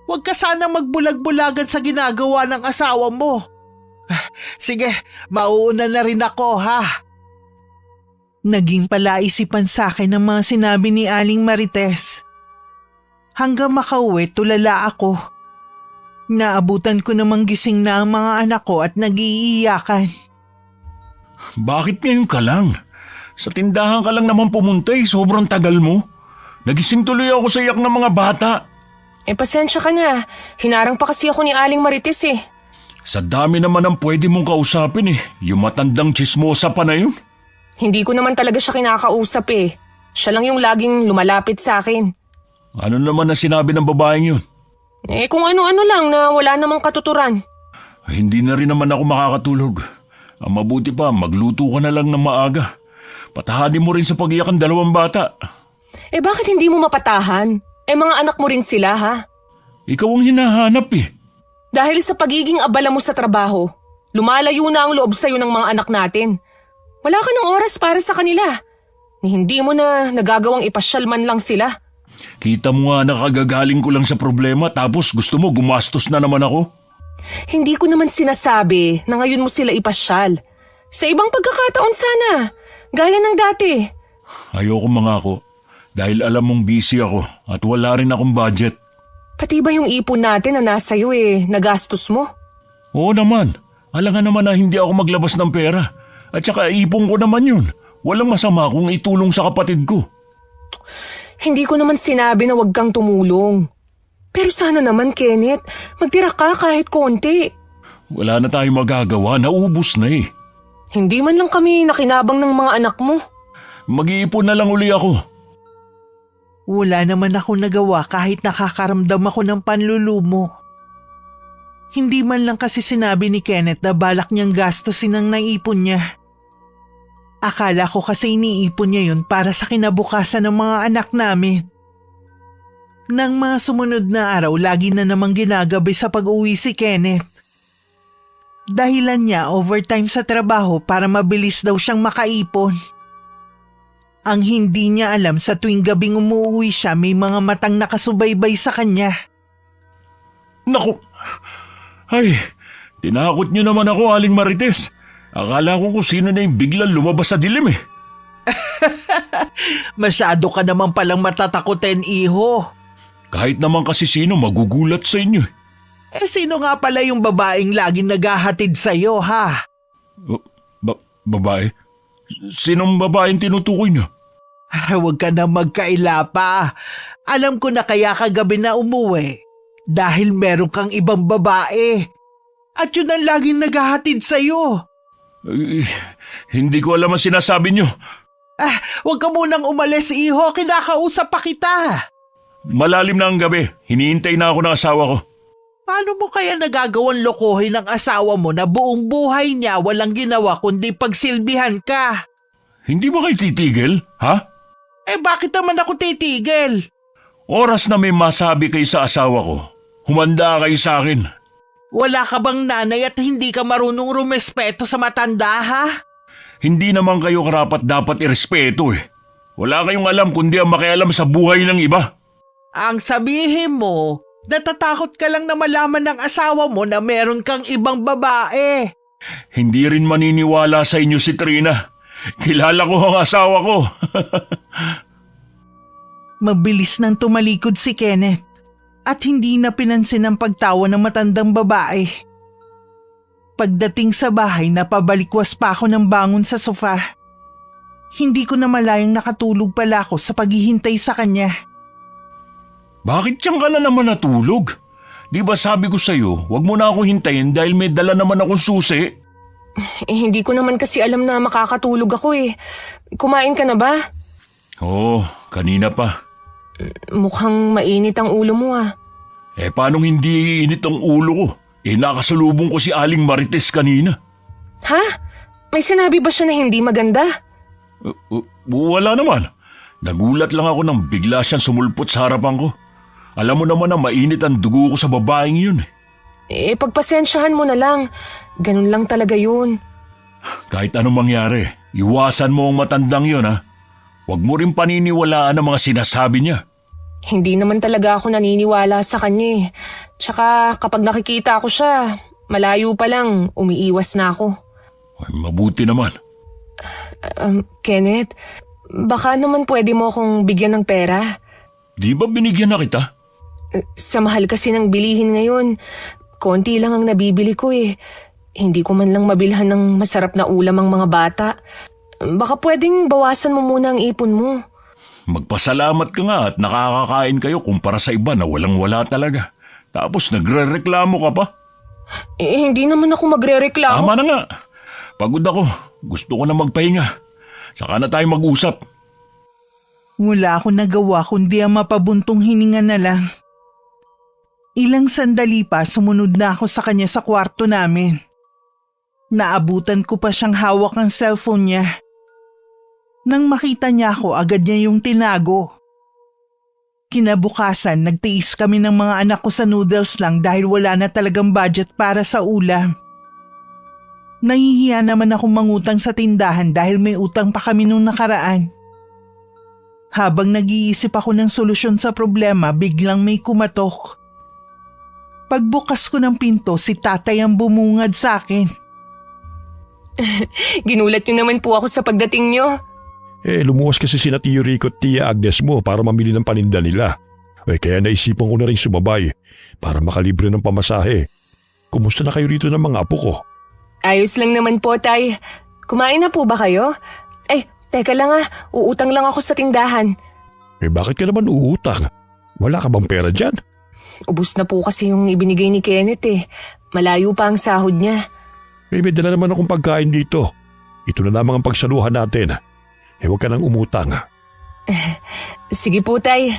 Huwag ka sana magbulag-bulagan sa ginagawa ng asawa mo. Sige, mauuna na rin ako, ha? Naging palaisipan sa akin ang mga sinabi ni Aling Marites. Hanggang makauwi, tulala ako. Naabutan ko namang gising na ang mga anak ko at nag-iiyakan. Bakit ngayon ka lang? Sa tindahan ka lang naman pumunta sobrang tagal mo. Nagising tuloy ako sa iyak ng mga bata. Pasensya ka na. Hinarang pa kasi ako ni Aling Marites Sa dami naman ang pwede mong kausapin yung matandang tsismosa pa na yun. Hindi ko naman talaga siya kinakausap Siya lang yung laging lumalapit sa akin. Ano naman na sinabi ng babaeng yun? Kung ano-ano lang na wala namang katuturan. Hindi na rin naman ako makakatulog. Ang mabuti pa, magluto ka na lang ng maaga. Patahanin mo rin sa pag-iyak ang 2 bata. Bakit hindi mo mapatahan? Mga anak mo rin sila, ha? Ikaw ang hinahanap Dahil sa pagiging abala mo sa trabaho, lumalayo na ang loob sa'yo ng mga anak natin. Wala ka ng oras para sa kanila. Hindi mo na nagagawang ipasyal man lang sila. Kita mo nga na kagagaling ko lang sa problema tapos gusto mo gumastos na naman ako? Hindi ko naman sinasabi na ngayon mo sila ipasyal. Sa ibang pagkakataon sana, gaya ng dati. Ayoko mangako dahil alam mong busy ako at wala rin akong budget. Pati ba yung ipon natin na nasa iyo nagastos mo? Oo naman. Alangan naman na hindi ako maglabas ng pera. At saka ipon ko naman yun. Walang masama kung itulong sa kapatid ko. Hindi ko naman sinabi na huwag kang tumulong. Pero sana naman, Kenneth, magtira ka kahit konti. Wala na tayong magagawa, naubos na Hindi man lang kami nakinabang ng mga anak mo. Mag-iipon na lang uli ako. Wala naman ako nagawa kahit nakakaramdam ako ng panlulumo. Hindi man lang kasi sinabi ni Kenneth na balak niyang gastusin ang naipon niya. Akala ko kasi iniipon niya yun para sa kinabukasan ng mga anak namin. Nang mga sumunod na araw, lagi na namang ginagabi sa pag-uwi si Kenneth. Dahilan niya overtime sa trabaho para mabilis daw siyang makaipon. Ang hindi niya alam sa tuwing gabing umuwi siya may mga matang nakasubaybay sa kanya. Naku! Ay, tinakot niyo naman ako, Aling Marites. Akala ko kung sino na yung biglang lumabas sa dilim Masyado ka naman palang matatakotin, iho. Kahit naman kasi sino magugulat sa inyo. Sino nga pala yung babaeng laging naghahatid sa'yo, ha? Babae? Sinong babaeng tinutukoy niyo? Huwag ka na magkaila pa. Alam ko na kaya kagabi na umuwi dahil meron kang ibang babae. At yun ang laging naghahatid sa'yo. Hindi ko alam ang sinasabi niyo. Huwag ka munang umalis, iho. Kinakausap pa kita. Malalim na ang gabi. Hinihintay na ako ng asawa ko. Paano mo kaya nagagawang lokohin ng asawa mo na buong buhay niya walang ginawa kundi pagsilbihan ka? Hindi ba kayo titigil, ha? Bakit naman ako titigil? Oras na may masabi kayo sa asawa ko, humanda kayo sa akin. Wala ka bang nanay at hindi ka marunong rumespeto sa matanda, ha? Hindi naman kayo karapat dapat irespeto Wala kayong alam kundi ang makialam sa buhay ng iba. Ang sabihin mo, natatakot ka lang na malaman ng asawa mo na meron kang ibang babae. Hindi rin maniniwala sa inyo si Trina. Kilala ko ang asawa ko. Mabilis nang tumalikod si Kenneth at hindi na pinansin ang pagtawa ng matandang babae. Pagdating sa bahay, napabalikwas pa ako ng bangon sa sofa. Hindi ko na malayang nakatulog pala ako sa paghihintay sa kanya. Bakit siyang ka na naman natulog? Di ba sabi ko sa'yo, wag mo na ako hintayin dahil may dala naman akong susi? Hindi ko naman kasi alam na makakatulog ako eh. Kumain ka na ba? Oo, kanina pa. Mukhang mainit ang ulo mo ah. Paanong hindi init ang ulo ko? Nakasalubong ko si Aling Marites kanina. Ha? May sinabi ba siya na hindi maganda? Wala naman. Nagulat lang ako nang bigla siyang sumulpot sa harapan ko. Alam mo naman na mainit ang dugo ko sa babaeng yun. Pagpasensyahan mo na lang. Ganun lang talaga yun. Kahit anong mangyari, iwasan mo ang matandang yun ha. Huwag mo rin paniniwalaan ang mga sinasabi niya. Hindi naman talaga ako naniniwala sa kanya eh. Tsaka kapag nakikita ko siya, malayo pa lang, umiiwas na ako. Mabuti naman. Kenneth, baka naman pwede mo akong bigyan ng pera. Di ba binigyan na kita? Sa mahal kasi ng bilihin ngayon, konti lang ang nabibili ko eh. Hindi ko man lang mabilhan ng masarap na ulam ang mga bata. Baka pwedeng bawasan mo muna ang ipon mo. Magpasalamat ka nga at nakakakain kayo kumpara sa iba na walang-wala talaga. Tapos nagre-reklamo ka pa. Hindi naman ako magre-reklamo. Tama na nga. Pagod ako. Gusto ko na magpahinga. Saka na tayo mag-usap. Wala akong nagawa kundi ang mapabuntong hininga na lang. Ilang sandali pa sumunod na ako sa kanya sa kwarto namin. Naabutan ko pa siyang hawak ang cellphone niya. Nang makita niya ako, agad niya yung tinago. Kinabukasan, nagtiis kami ng mga anak ko sa noodles lang dahil wala na talagang budget para sa ulam. Nahihiya naman akong mangutang sa tindahan dahil may utang pa kami nung nakaraan. Habang nag-iisip ako ng solusyon sa problema, biglang may kumatok. Pagbukas ko ng pinto, si tatay ang bumungad sa akin. Ginulat niyo naman po ako sa pagdating niyo. Lumuwas kasi sina Tio Rico at Tia Agnes mo para mamili ng paninda nila. Kaya naisipan ko na rin sumabay para makalibre ng pamasahe. Kumusta na kayo rito ng mga apo ko? Ayos lang naman po, tay. Kumain na po ba kayo? Teka lang uutang lang ako sa tindahan. Bakit ka naman uutang? Wala ka bang pera dyan? Ubus na po kasi yung ibinigay ni Kenneth eh. Malayo pa ang sahod niya. May dala naman akong pagkain dito. Ito na lamang ang pagsaluhan natin. Huwag ka nang umutang. Sige po, tay.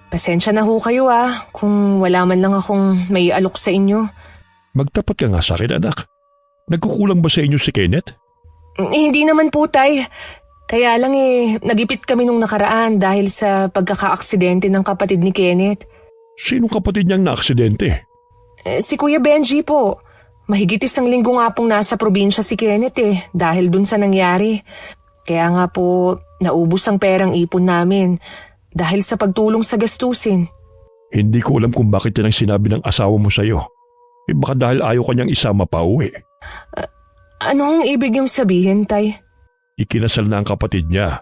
Pasensya na ho kayo kung wala man lang akong may alok sa inyo. Magtapat ka nga sa akin, anak. Nagkukulang ba sa inyo si Kenneth? Hindi naman po, tay. Kaya lang nagipit kami nung nakaraan dahil sa pagkakaaksidente ng kapatid ni Kenneth. Sinong kapatid niyang naaksidente? Si Kuya Benji po. Mahigit 1 linggo nga pong nasa probinsya si Kenneth dahil dun sa nangyari. Kaya nga po, naubos ang perang ipon namin dahil sa pagtulong sa gastusin. Hindi ko alam kung bakit yan ang sinabi ng asawa mo sa'yo. Baka dahil ayaw kanyang isama pa uwi. Anong ibig niyong sabihin, tay? Ikinasal na ang kapatid niya.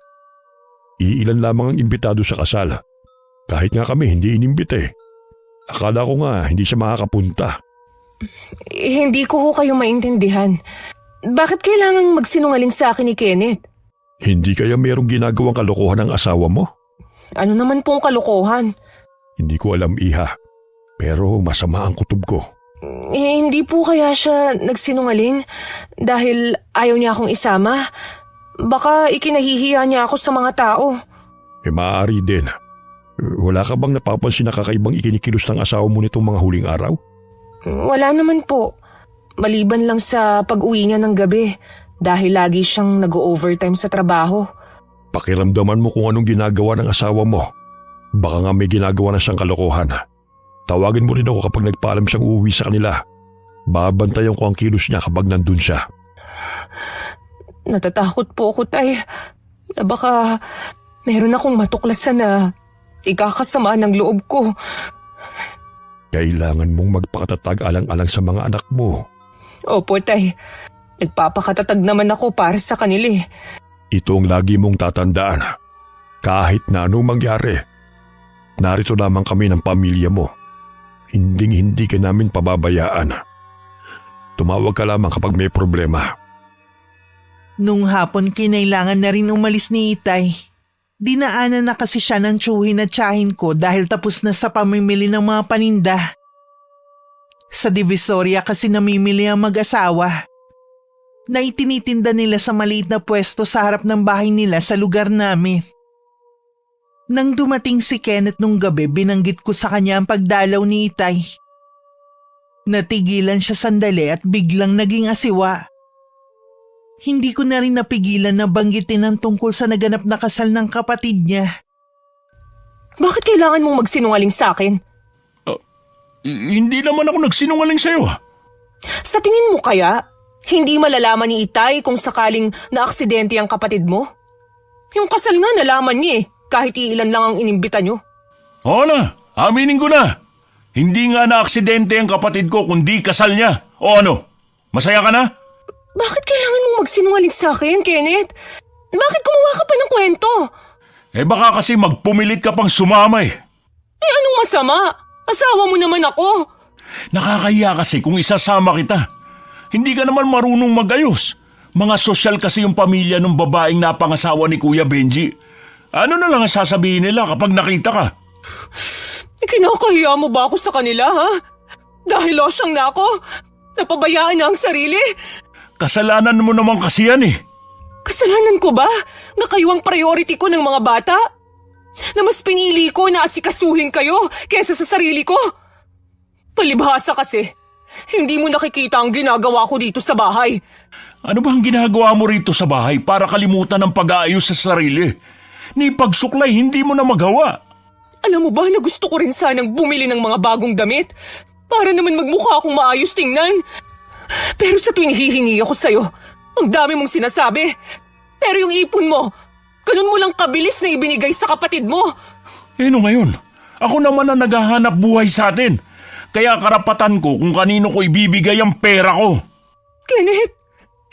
Iilan lamang ang imbitado sa kasal. Kahit nga kami hindi inimbite. Akala ko nga hindi siya makakapunta. Hindi ko ho kayo maintindihan. Bakit kailangang magsinungaling sa akin ni Kenneth? Hindi kaya mayroong ginagawang kalokohan ng asawa mo? Ano naman pong kalokohan? Hindi ko alam, iha. Pero masama ang kutob ko. Hindi po kaya siya nagsinungaling dahil ayaw niya akong isama? Baka ikinahihiya niya ako sa mga tao. Maaari din. Wala ka bang napapansin na kakaibang ikinikilos ng asawa mo nitong mga huling araw? Wala naman po. Maliban lang sa pag-uwi niya ng gabi dahil lagi siyang nag-overtime sa trabaho. Pakiramdaman mo kung anong ginagawa ng asawa mo. Baka nga may ginagawa na siyang kalokohan. Tawagin mo rin ako kapag nagpaalam siyang uuwi sa kanila. Babantayan ko ang kilos niya kapag nandun siya. Natatakot po ako, tay. Na baka Meron akong matuklasan na ikakasama ng loob ko. Kailangan mong magpakatatag alang-alang sa mga anak mo. Opo, Tay. Nagpapakatatag naman ako para sa kanila eh. Ito ang lagi mong tatandaan. Kahit na anong mangyari, narito lamang kami ng pamilya mo. Hinding-hindi ka namin pababayaan. Tumawag ka lamang kapag may problema. Nung hapon kinailangan na rin umalis ni Itay. Dinaanan na kasi siya ng tsuhin at tiyahin ko dahil tapos na sa pamimili ng mga paninda. Sa Divisoria kasi namimili ang mag-asawa. Na itinitinda nila sa maliit na pwesto sa harap ng bahay nila sa lugar namin. Nang dumating si Kenneth nung gabi, binanggit ko sa kanya ang pagdalaw ni Itay. Natigilan siya sandali at biglang naging asiwa. Hindi ko na rin napigilan na banggitin ang tungkol sa naganap na kasal ng kapatid niya. Bakit kailangan mong magsinungaling sa akin? Hindi naman ako nagsinungaling sa'yo. Sa tingin mo kaya, hindi malalaman ni Itay kung sakaling naaksidente ang kapatid mo? Yung kasal nga nalaman niya kahit iilan lang ang inimbita niyo. Oo na, aminin ko na. Hindi nga na-aksidente ang kapatid ko kundi kasal niya. O ano, masaya ka na? Bakit kailangan mong magsinungaling sa akin, Kenneth? Bakit gumawa ka pa ng kwento? Baka kasi magpumilit ka pang sumama Anong masama? Asawa mo naman ako. Nakakahiya kasi kung isasama kita. Hindi ka naman marunong magayos. Mga sosyal kasi yung pamilya ng babaeng napangasawa ni Kuya Benji. Ano na lang ang sasabihin nila kapag nakita ka? Kinakahiya mo ba ako sa kanila, ha? Dahil losyang na ako. Napabayaan na ang sarili. Kasalanan mo naman kasi yan Kasalanan ko ba na kayo ang priority ko ng mga bata? Na mas pinili ko na asikasuhin kayo kaysa sa sarili ko? Palibhasa kasi, hindi mo nakikita ang ginagawa ko dito sa bahay. Ano ba ang ginagawa mo rito sa bahay para kalimutan ang pag-aayos sa sarili? Ni pagsuklay hindi mo na magawa. Alam mo ba na gusto ko rin sanang bumili ng mga bagong damit para naman magmukha akong maayos tingnan? Pero sa tuwing hihingi ako sa'yo, ang dami mong sinasabi. Pero yung ipon mo, ganun mo lang kabilis na ibinigay sa kapatid mo. No ngayon, ako naman ang naghahanap buhay sa atin. Kaya karapatan ko kung kanino ko ibibigay ang pera ko. Kenneth,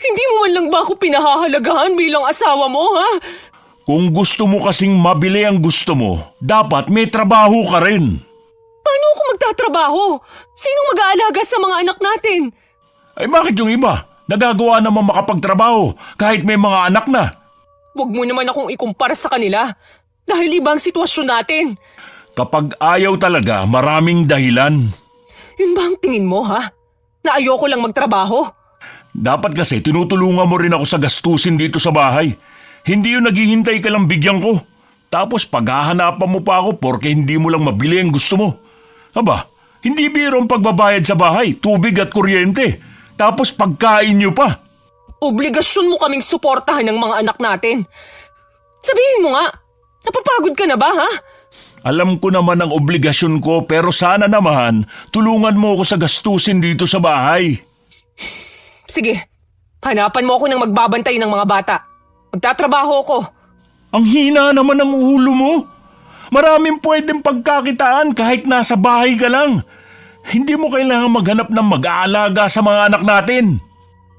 hindi mo man lang ba ako pinahahalagahan bilang asawa mo, ha? Kung gusto mo kasing mabili ang gusto mo, dapat may trabaho ka rin. Paano ako magtatrabaho? Sinong mag-aalaga sa mga anak natin? Bakit yung iba? Nagagawa naman makapagtrabaho kahit may mga anak na. Huwag mo naman akong ikumpara sa kanila dahil ibang sitwasyon natin. Kapag ayaw talaga, maraming dahilan. Yun ba ang tingin mo, ha? Na ayoko lang magtrabaho? Dapat kasi tinutulungan mo rin ako sa gastusin dito sa bahay. Hindi yung naghihintay ka lang bigyan ko. Tapos paghahanapan mo pa ako porke hindi mo lang mabili ang gusto mo. Aba, hindi biro ang pagbabayad sa bahay, tubig at kuryente. Tapos pagkain niyo pa. Obligasyon mo kaming suportahan ng mga anak natin. Sabihin mo nga, napapagod ka na ba, ha? Alam ko naman ang obligasyon ko pero sana naman tulungan mo ako sa gastusin dito sa bahay. Sige, hanapan mo ako ng magbabantay ng mga bata. Magtatrabaho ako. Ang hina naman ng ulo mo. Maraming pwedeng pagkakitaan kahit nasa bahay ka lang. Hindi mo kailangan maghanap ng mag-aalaga sa mga anak natin.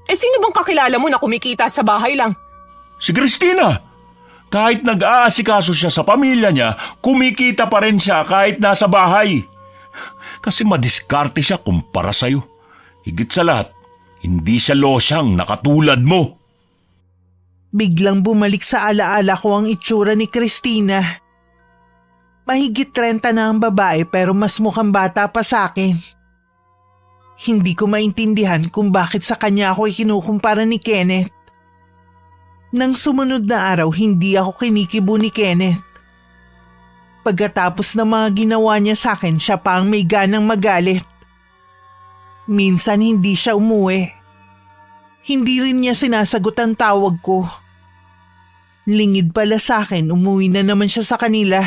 Sino bang kakilala mo na kumikita sa bahay lang? Si Christina. Kahit nag-aasikaso siya sa pamilya niya, kumikita pa rin siya kahit nasa bahay. Kasi madiskarte siya kumpara sa'yo. Higit sa lahat, hindi siya losyang nakatulad mo. Biglang bumalik sa alaala ko ang itsura ni Christina. Mahigit 30 na ang babae pero mas mukhang bata pa sa akin. Hindi ko maintindihan kung bakit sa kanya ako ikinukumpara ni Kenneth. Nang sumunod na araw, hindi ako kinikibo ni Kenneth. Pagkatapos ng mga ginawa niya sa akin, siya pa ang may ganang magalit. Minsan hindi siya umuwi. Hindi rin niya sinasagot ang tawag ko. Lingid pala sa akin, umuwi na naman siya sa kanila.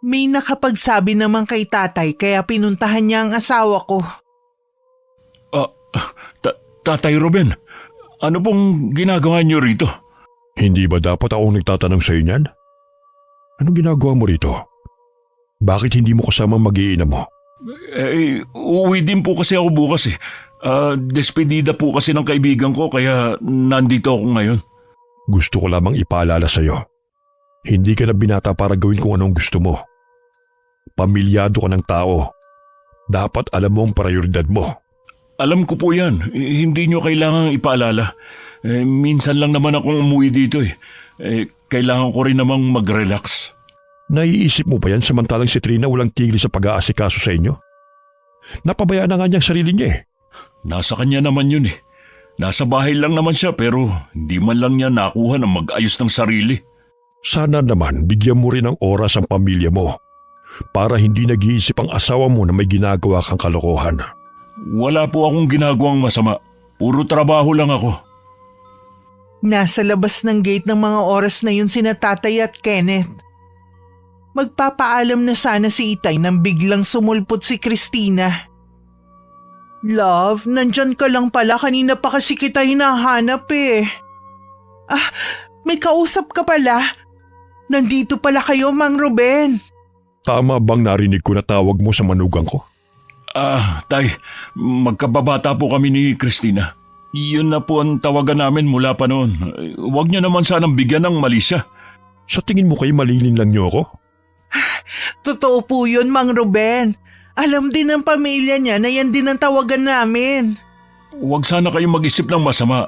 May nakapagsabi naman kay tatay kaya pinuntahan niya ang asawa ko. Tatay Ruben, ano pong ginagawa niyo rito? Hindi ba dapat akong nagtatanong sa niyan? Anong ginagawa mo rito? Bakit hindi mo kasama mag-iina mo? Uuwi din po kasi ako bukas eh. Despedida po kasi ng kaibigan ko kaya nandito ako ngayon. Gusto ko lamang ipaalala sa'yo. Hindi ka na binata para gawin kung anong gusto mo. Pamilyado ka ng tao. Dapat alam mo ang prioridad mo. Alam ko po yan. Hindi nyo kailangang ipaalala. Minsan lang naman akong umuwi dito eh. Kailangan ko rin namang mag-relax. Naiisip mo ba yan samantalang si Trina walang tigil sa pag-aasikaso sa inyo? Napabayaan na nga niya ang sarili niya eh. Nasa kanya naman yun eh. Nasa bahay lang naman siya pero hindi man lang niya nakuha ng mag-ayos ng sarili. Sana naman bigyan mo rin ng oras ang pamilya mo para hindi nag-iisip ang asawa mo na may ginagawa kang kalokohan. Wala po akong ginagawang masama. Puro trabaho lang ako. Nasa labas ng gate ng mga oras na yun sina Tatay at Kenneth. Magpapaalam na sana si Itay nang biglang sumulpot si Christina. Love, nandyan ka lang pala. Kanina pa kasi kita hinahanap eh. May kausap ka pala. Nandito pala kayo, Mang Ruben. Tama bang narinig ko na tawag mo sa manugang ko? Tay, magkababata po kami ni Christina. Yun na po ang tawagan namin mula pa noon. Huwag niyo naman sanang bigyan ng mali siya. Sa tingin mo kay malilin lang niyo ako? Totoo po yun, Mang Ruben. Alam din ng pamilya niya na yan din ang tawagan namin. Huwag sana kayong mag-isip ng masama.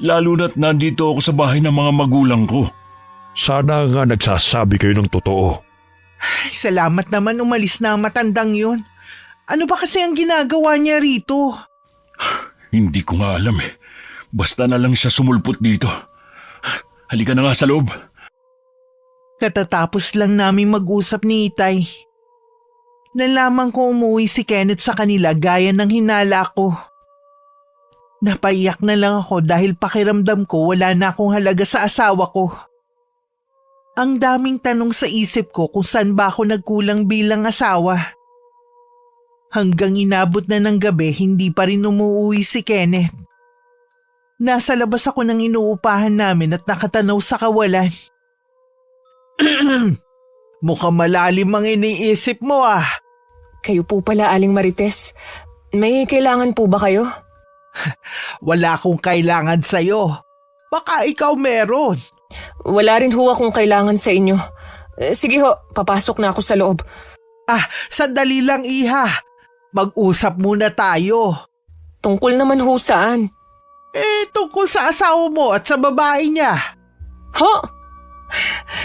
Lalo na't nandito ako sa bahay ng mga magulang ko. Sana nga nagsasabi kayo ng totoo. Ay, salamat naman umalis na ang matandang yun. Ano ba kasi ang ginagawa niya rito? Hindi ko nga alam eh. Basta na lang siya sumulpot dito. Halika na nga sa loob. Katatapos lang naming mag-usap ni Itay. Nalaman ko umuwi si Kenneth sa kanila gaya ng hinala ko. Napaiyak na lang ako dahil pakiramdam ko wala na akong halaga sa asawa ko. Ang daming tanong sa isip ko kung saan ba ako nagkulang bilang asawa. Hanggang inabot na ng gabi, hindi pa rin umuwi si Kenneth. Nasa labas ako ng inuupahan namin at nakatanaw sa kawalan. Mukhang malalim ang iniisip mo ah. Kayo po pala, Aling Marites. May kailangan po ba kayo? Wala akong kailangan sa'yo. Baka ikaw meron. Wala rin ho akong kailangan sa inyo. Sige ho, papasok na ako sa loob. Sandali lang iha. Mag-usap muna tayo. Tungkol naman ho saan? Tungkol sa asawa mo at sa babae niya. Ho?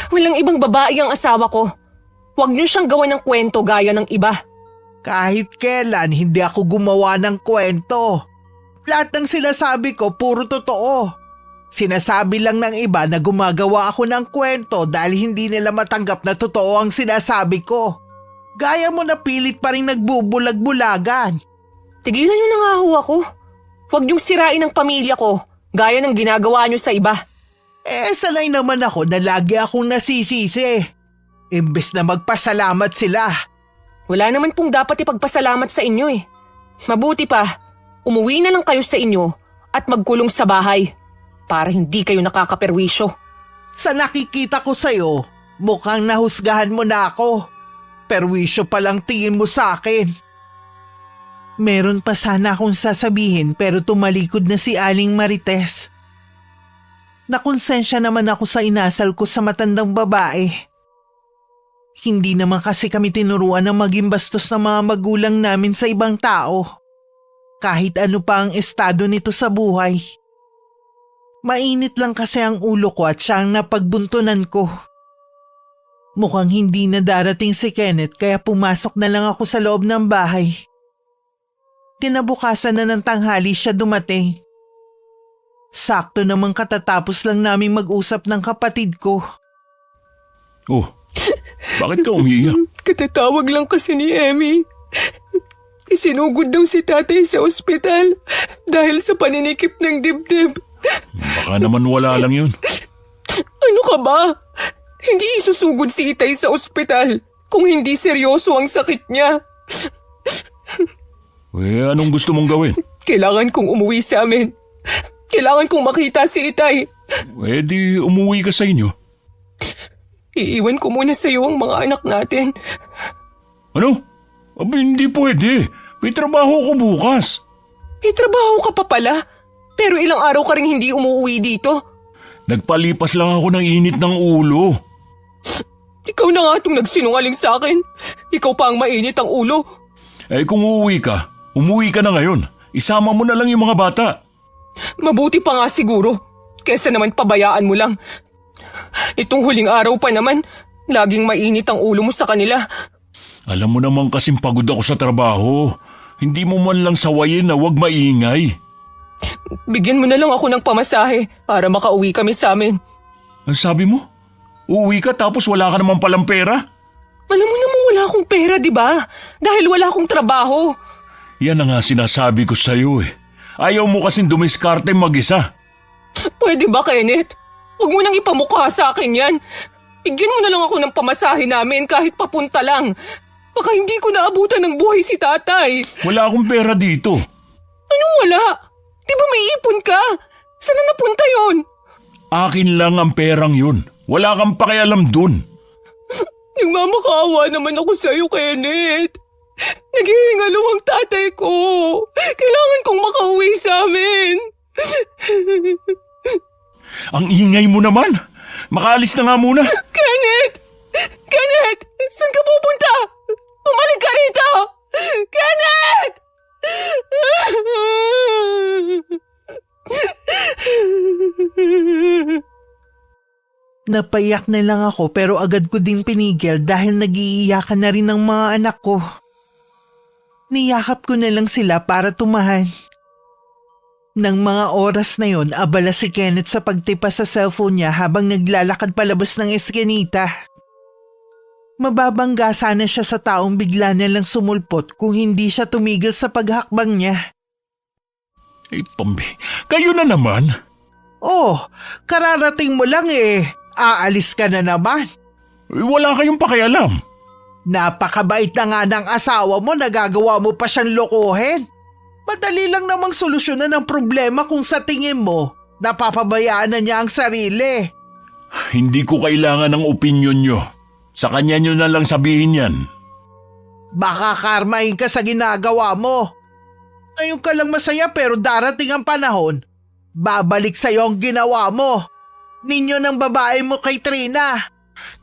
Walang ibang babae ang asawa ko. Huwag niyo siyang gawa ng kwento gaya ng iba. Kahit kailan, hindi ako gumawa ng kwento. Lahat ng sinasabi ko, puro totoo. Sinasabi lang ng iba na gumagawa ako ng kwento dahil hindi nila matanggap na totoo ang sinasabi ko. Gaya mo na pilit pa rin nagbubulag-bulagan. Tigilan niyo na nga ho ako. Huwag niyong sirain ang pamilya ko, gaya ng ginagawa niyo sa iba. Sanay naman ako na lagi akong nasisisi. Imbes na magpasalamat sila. Wala naman pong dapat ipagpasalamat sa inyo eh. Mabuti pa, umuwi na lang kayo sa inyo at magkulong sa bahay para hindi kayo nakakaperwisyo. Sa nakikita ko sa'yo, mukhang nahusgahan mo na ako. Perwisyo palang tingin mo sa akin. Meron pa sana akong sasabihin pero tumalikod na si Aling Marites. Nakonsensya naman ako sa inasal ko sa matandang babae. Hindi naman kasi kami tinuruan ng maging bastos ng mga magulang namin sa ibang tao. Kahit ano pa ang estado nito sa buhay. Mainit lang kasi ang ulo ko at siyang napagbuntunan ko. Mukhang hindi na darating si Kenneth kaya pumasok na lang ako sa loob ng bahay. Kinabukasan na ng tanghali siya dumating. Sakto namang katatapos lang naming mag-usap ng kapatid ko. Oh, bakit ka umiiyak? Katatawag lang kasi ni Emmy. Isinugod daw si tatay sa ospital dahil sa paninikip ng dibdib. Baka naman wala lang yun. Ano ka ba? Hindi isusugod si Itay sa ospital kung hindi seryoso ang sakit niya. Anong gusto mong gawin? Kailangan kong umuwi sa amin. Kailangan kong makita si Itay Eh di umuwi ka sa inyo. Iiwan ko muna sa iyo ang mga anak natin. Ano? Aba, hindi pwede. May trabaho ko bukas. May trabaho ka pa pala. Pero ilang araw ka rin hindi umuwi dito. Nagpalipas lang ako ng init ng ulo. Ikaw na nga itong nagsinungaling sa akin. Ikaw pa ang mainit ang ulo. Eh kung umuwi ka na ngayon. Isama mo na lang yung mga bata. Mabuti pa nga siguro. Kesa naman pabayaan mo lang. Itong huling araw pa naman, laging mainit ang ulo mo sa kanila. Alam mo naman kasing pagod ako sa trabaho. Hindi mo man lang sawayin na huwag maingay. Bigyan mo na lang ako ng pamasahe para makauwi kami sa amin. Ang sabi mo? Uuwi ka tapos wala ka naman palang pera? Alam mo namang wala akong pera, di ba? Dahil wala akong trabaho. Yan ang nga sinasabi ko sa'yo eh. Ayaw mo kasing dumiskarte mag-isa. Pwede ba, Kenneth? Huwag mo nang ipamukha sa akin yan. Bigyan mo na lang ako ng pamasahe namin kahit papunta lang. Baka hindi ko naabutan ng buhay si tatay. Wala akong pera dito. Anong wala? Di ba may ipon ka? Saan na napunta yon? Akin lang ang perang yun. Wala kang pakialam dun. Nagmamakaawa naman ako sa'yo, Kenneth. Naghihingalo ang tatay ko. Kailangan kong makauwi sa amin. Ang ingay mo naman. Makaalis na nga muna. Kenneth! Kenneth! Saan ka pupunta? Bumalik ka rito! Kenneth! Napaiyak na lang ako pero agad ko ding pinigil dahil nag-iiyakan na rin ang mga anak ko. Niyakap ko na lang sila para tumahan. Nang mga oras na yon, abala si Kenneth sa pagtipa sa cellphone niya habang naglalakad palabas ng eskinita. Mababangga sana siya sa taong bigla na lang sumulpot kung hindi siya tumigil sa paghakbang niya. Eh, Pambi, kayo na naman. Oh, kararating mo lang eh. Aalis ka na naman. Eh, wala kayong pakialam. Napakabait na nga ng asawa mo, nagagawa mo pa siyang lokohin. Madali lang namang solusyonan ang problema kung sa tingin mo, napapabayaan na niya ang sarili. Hindi ko kailangan ng opinyon nyo. Sa kanya nyo na lang sabihin yan. Baka karmahin ka sa ginagawa mo. Ngayon ka lang masaya pero darating ang panahon. Babalik sa'yo ang ginawa mo. Ninyo ng babae mo kay Trina.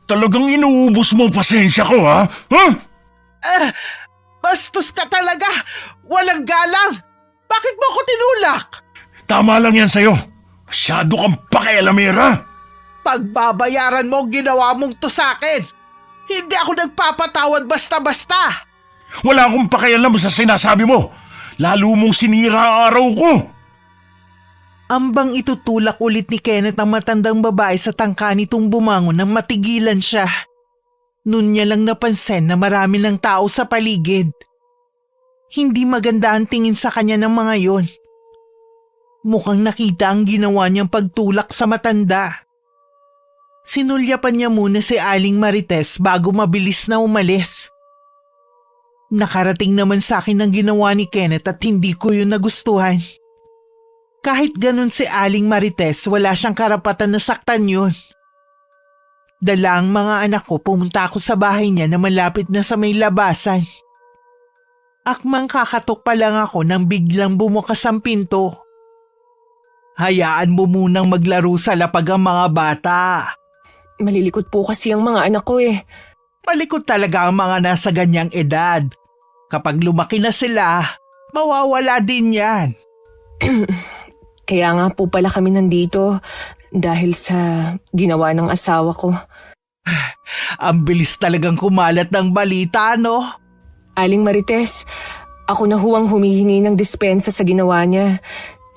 Talagang inuubos mo ang pasensya ko, ha? Ha? Bastos ka talaga! Walang galang! Bakit mo ako tinulak? Tama lang yan sa'yo. Masyado kang pakialamera. Pagbabayaran mo ang ginawa mong to sa akin. Hindi ako nagpapatawad basta-basta. Wala akong pakialam sa sinasabi mo. Lalo mong sinira ang araw ko. Ambang itutulak ulit ni Kenneth ang matandang babae sa tangka nitong bumangon nang matigilan siya. Noon niya lang napansin na marami ng tao sa paligid. Hindi maganda ang tingin sa kanya ng mga yon. Mukhang nakita ang ginawa niyang pagtulak sa matanda. Sinulyapan niya muna si Aling Marites bago mabilis na umalis. Nakarating naman sa akin ang ginawa ni Kenneth at hindi ko yun nagustuhan. Kahit ganun si Aling Marites, wala siyang karapatan na saktan yun. Dala ang mga anak ko, pumunta ako sa bahay niya na malapit na sa may labasan. Akmang kakatok pa lang ako nang biglang bumukas ang pinto. Hayaan mo munang maglaro sa lapag ang mga bata. Malilikot po kasi ang mga anak ko eh. Malikot talaga ang mga nasa ganyang edad. Kapag lumaki na sila, mawawala din yan. Kaya nga po pala kami nandito dahil sa ginawa ng asawa ko. Ang bilis talagang kumalat ng balita, no? Aling Marites, ako na huwang humihingi ng dispensa sa ginawa niya.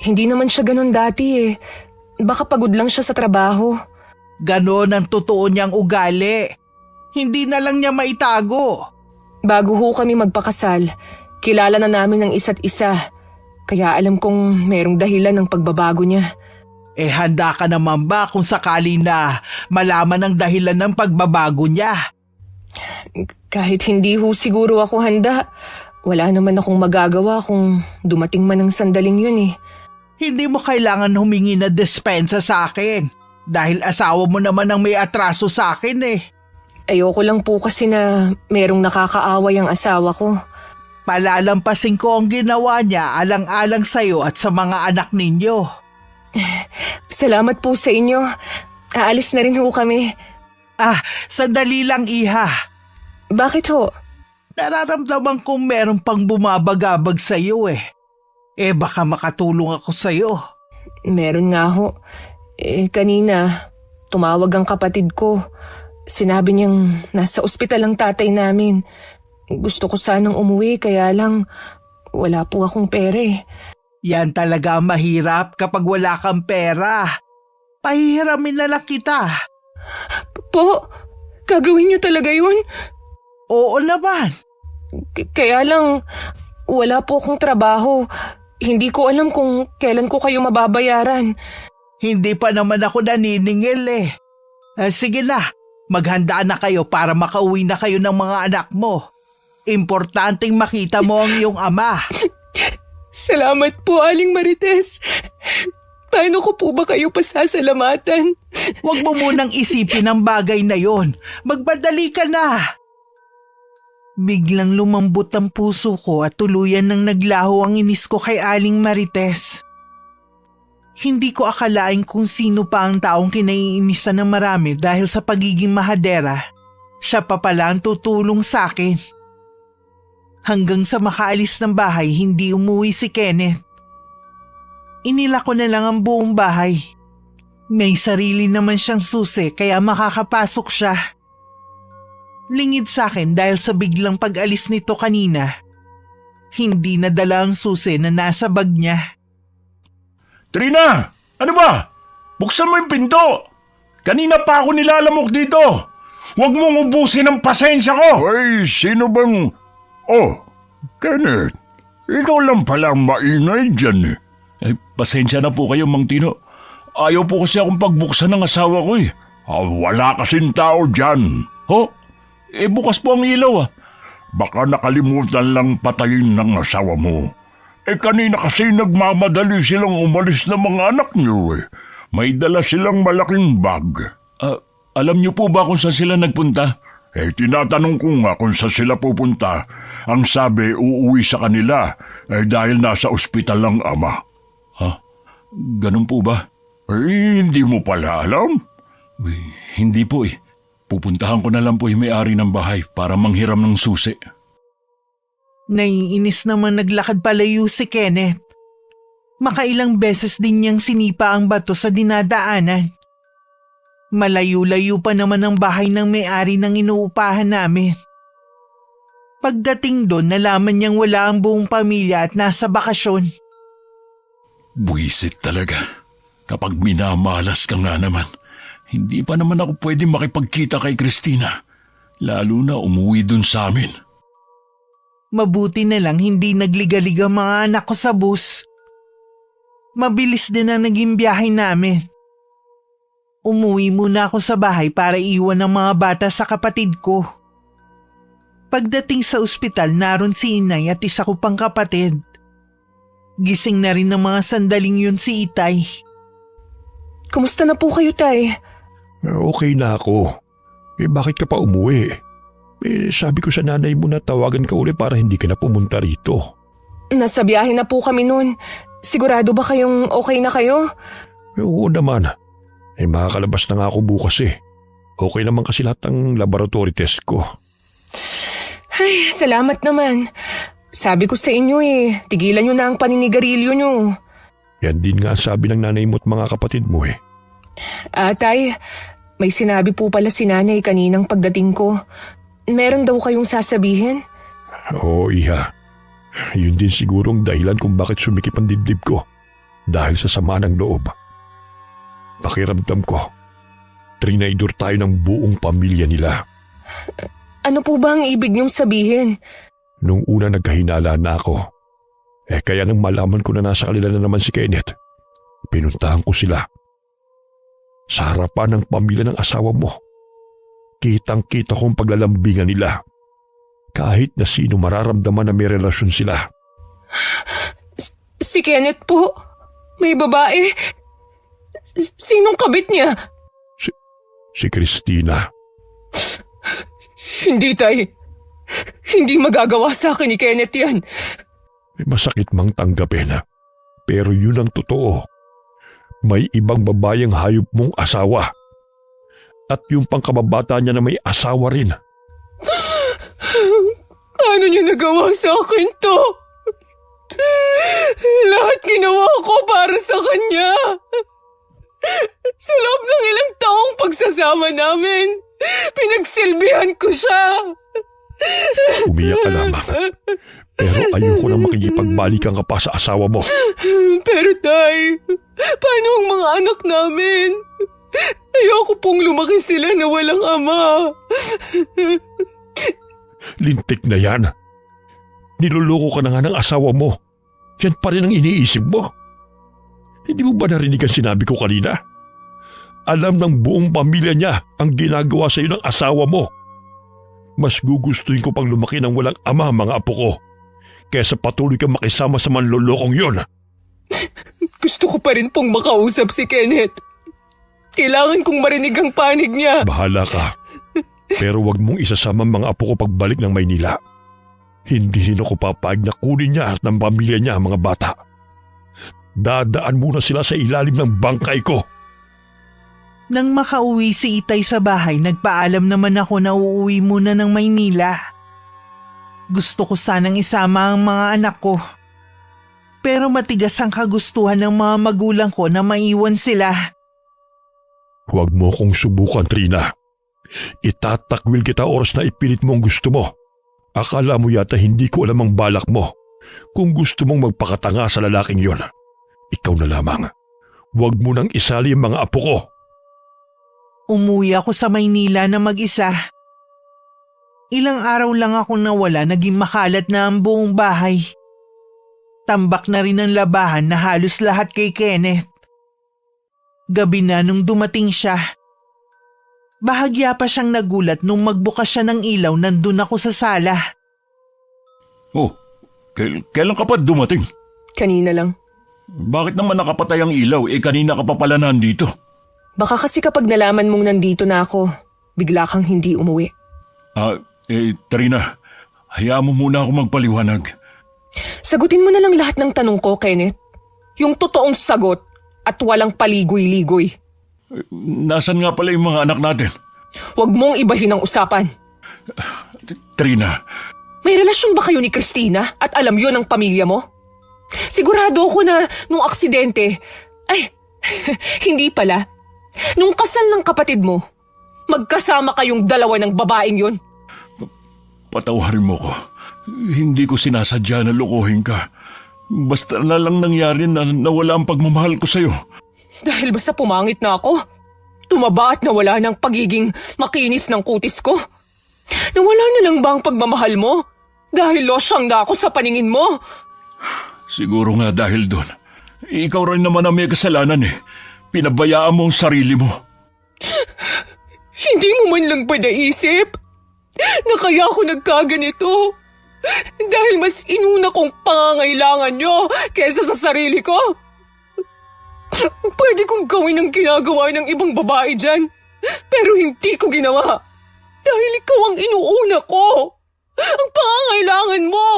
Hindi naman siya ganun dati eh. Baka pagod lang siya sa trabaho. Ganon ang totoo niyang ugali. Hindi na lang niya maitago. Bago ho kami magpakasal, kilala na namin ang isa't isa. Kaya alam kong merong dahilan ng pagbabago niya. Eh handa ka naman ba kung sakali na malaman ang dahilan ng pagbabago niya? Kahit hindi ho siguro ako handa, wala naman akong magagawa kung dumating man ang sandaling yun eh. Hindi mo kailangan humingi na despensa sa akin dahil asawa mo naman ang may atraso sa akin eh. Ayoko lang po kasi na merong nakakaaway ang asawa ko. Palalampasin ko ang ginawa niya alang-alang sa'yo at sa mga anak ninyo. Salamat po sa inyo. Aalis na rin ho kami. Sandali lang iha. Bakit ho? Nararamdaman kong meron pang bumabagabag sa'yo eh. Baka makatulong ako sa'yo. Meron nga ho. Kanina, tumawag ang kapatid ko. Sinabi niyang nasa ospital ang tatay namin. Gusto ko sanang umuwi kaya lang wala po akong pera eh. Yan talaga ang mahirap kapag wala kang pera. Pahihiramin na lang kita. Po, gagawin niyo talaga yun? Oo naman. Kaya lang, wala po akong trabaho. Hindi ko alam kung kailan ko kayo mababayaran. Hindi pa naman ako naniningil eh. Sige na, maghanda na kayo para makauwi na kayo ng mga anak mo. Importanteng makita mo ang iyong ama. Salamat po, Aling Marites. Paano ko po ba kayo pasasalamatan? Huwag mo munang isipin ang bagay na yon. Magbadali ka na. Biglang lumambot ang puso ko at tuluyan nang naglaho ang inis ko kay Aling Marites. Hindi ko akalain kung sino pa ang taong kinaiinisan ng marami dahil sa pagiging mahadera. Siya pa pala ang tutulong sa akin. Hanggang sa makaalis ng bahay, hindi umuwi si Kenneth. Inila ko na lang ang buong bahay. May sarili naman siyang susi kaya makakapasok siya. Lingid sa akin dahil sa biglang pag-alis nito kanina. Hindi nadala ang susi na nasa bag niya. Trina! Ano ba? Buksan mo yung pinto! Kanina pa ako nilalamok dito! Huwag mong ubusin ang pasensya ko! Ay, sino bang... Oh, Kenneth, ikaw lang pala ang maingay dyan eh. Pasensya na po kayo, Mang Tino. Ayaw po kasi akong pagbuksan ng asawa ko eh. Wala kasing tao dyan. Ho? Bukas po ang ilaw ah. Baka nakalimutan lang patayin ng asawa mo. Kanina kasi nagmamadali silang umalis ng mga anak niyo eh. May dala silang malaking bag. Alam niyo po ba kung saan sila nagpunta? Tinatanong ko nga kung saan sila pupunta. Ang sabi, uuwi sa kanila dahil nasa ospital ang ama. Ganun po ba? Hindi mo pala alam? Hindi po eh. Pupuntahan ko na lang po yung may-ari ng bahay para manghiram ng susi. Naiinis naman naglakad palayo si Kenneth. Makailang beses din niyang sinipa ang bato sa dinadaanan. Malayo-layo pa naman ang bahay ng may-ari ng inuupahan namin. Pagdating doon, nalaman niyang wala ang buong pamilya at nasa bakasyon. Buwisit talaga. Kapag minamalas ka nga naman, hindi pa naman ako pwede makipagkita kay Christina. Lalo na umuwi dun sa amin. Mabuti na lang hindi nagligalig ang mga anak ko sa bus. Mabilis din ang naging biyahe namin. Umuwi muna ako sa bahay para iwan ang mga bata sa kapatid ko. Pagdating sa ospital, naroon si Inay at isa ko pang kapatid. Gising na rin ng mga sandaling yun si Itay. Kumusta na po kayo, Tay? Okay na ako. Bakit ka pa umuwi? Sabi ko sa nanay mo na tawagan ka uli para hindi ka na pumunta rito. Nasa biyahe na po kami nun. Sigurado ba kayong okay na kayo? Oo naman. Makakalabas na nga ako bukas eh. Okay naman kasi lahat ng laboratory test ko. Ay, salamat naman. Sabi ko sa inyo eh, tigilan nyo na ang paninigarilyo nyo. Yan din nga sabi ng nanay mo at mga kapatid mo eh. Tay, may sinabi po pala si nanay kaninang pagdating ko. Meron daw kayong sasabihin? Oo, iha. Yun din sigurong dahilan kung bakit sumikip ang dibdib ko. Dahil sa sama ng loob. Pakiramdam ko, trinaydor tayo ng buong pamilya nila. Ano po ba ang ibig niyong sabihin? Nung una nagkahinala na ako. Kaya nang malaman ko na nasa kanila na naman si Kenneth, pinuntahan ko sila. Sa harapan ng pamilya ng asawa mo, kitang-kita kong paglalambingan nila. Kahit na sino mararamdaman na may relasyon sila. Si Kenneth po, May babae. Sinong kabit niya? Si Christina. Hindi, Tay. Hindi magagawa sa akin ni Kenneth yan. May masakit mang tanggapin. Pero yun ang totoo. May ibang babayang hayop mong asawa. At yung pangkababata niya na may asawa rin. Paano niya nagawa sa akin to? Lahat ginawa ko para sa kanya. Sa loob ng ilang taong pagsasama namin, pinagsilbihan ko siya. Umiyak ka lamang. Pero ayoko na makikipagbalikan ka pa sa asawa mo. Pero Tay, paano ang mga anak namin? Ayoko pong lumaki sila na walang ama. Lintik na yan. Niloloko ka na nga ng asawa mo. Yan pa rin ang iniisip mo. Hindi mo ba narinig ang sinabi ko kanina? Alam ng buong pamilya niya ang ginagawa sa iyo ng asawa mo. Mas gugustuhin ko pang lumaki ng walang ama mga apo ko kaysa patuloy kang makisama sa manlolokong yon. Gusto ko pa rin pong makausap si Kenneth. Kailangan kong marinig ang panig niya. Bahala ka. Pero wag mong isasama ang mga apo ko pagbalik ng Maynila. Hindi rin ako papayag na kunin niya at ng pamilya niya ang mga bata. Dadaan muna sila sa ilalim ng bangkay ko. Nang makauwi si Itay sa bahay, nagpaalam naman ako na uuwi muna ng Maynila. Gusto ko sanang isama ang mga anak ko. Pero matigas ang kagustuhan ng mga magulang ko na maiwan sila. Huwag mo kong subukan, Trina. Itatakwil kita oras na ipilit mo ang gusto mo. Akala mo yata hindi ko alam ang balak mo. Kung gusto mong magpakatanga sa lalaking yon, ikaw na lamang. Huwag mo nang isali ang mga apo ko. Umuwi ako sa Maynila na mag-isa. Ilang araw lang ako nawala, naging makalat na ang buong bahay. Tambak na rin ang labahan na halos lahat kay Kenneth. Gabi na nung dumating siya. Bahagya pa siyang nagulat nung magbukas siya ng ilaw, nandun ako sa sala. Oh, kailan ka pa dumating? Kanina lang. Bakit naman nakapatay ang ilaw? Kanina ka pa pala nandito. Baka kasi kapag nalaman mong nandito na ako, bigla kang hindi umuwi. Trina, hayaan mo muna ako magpaliwanag. Sagutin mo na lang lahat ng tanong ko, Kenneth. Yung totoong sagot at walang paligoy-ligoy. Nasaan nga pala yung mga anak natin? Huwag mong ibahin ang usapan. Trina. May relasyon ba kayo ni Christina at alam yun ng pamilya mo? Sigurado ako na nung aksidente, hindi pala. Nung kasal ng kapatid mo, magkasama kayong dalawa ng babaeng yun. Patawarin mo ko. Hindi ko sinasadya na lokohin ka. Basta na lang nangyari na nawala ang pagmamahal ko sa'yo. Dahil basta pumangit na ako, tumaba at nawala ng pagiging makinis ng kutis ko. Nawala na lang ba ang pagmamahal mo? Dahil losyang na ako sa paningin mo. Siguro nga dahil doon. Ikaw rin naman ang may kasalanan eh. Pinabayaan mo ang sarili mo. Hindi mo man lang ba naisip na kaya ako nagkaganito? Dahil mas inuna kong pangangailangan nyo kaysa sa sarili ko? Pwede kong gawin ang ginagawa ng ibang babae dyan, pero hindi ko ginawa. Dahil ikaw ang inuuna ko. Ang pangangailangan mo.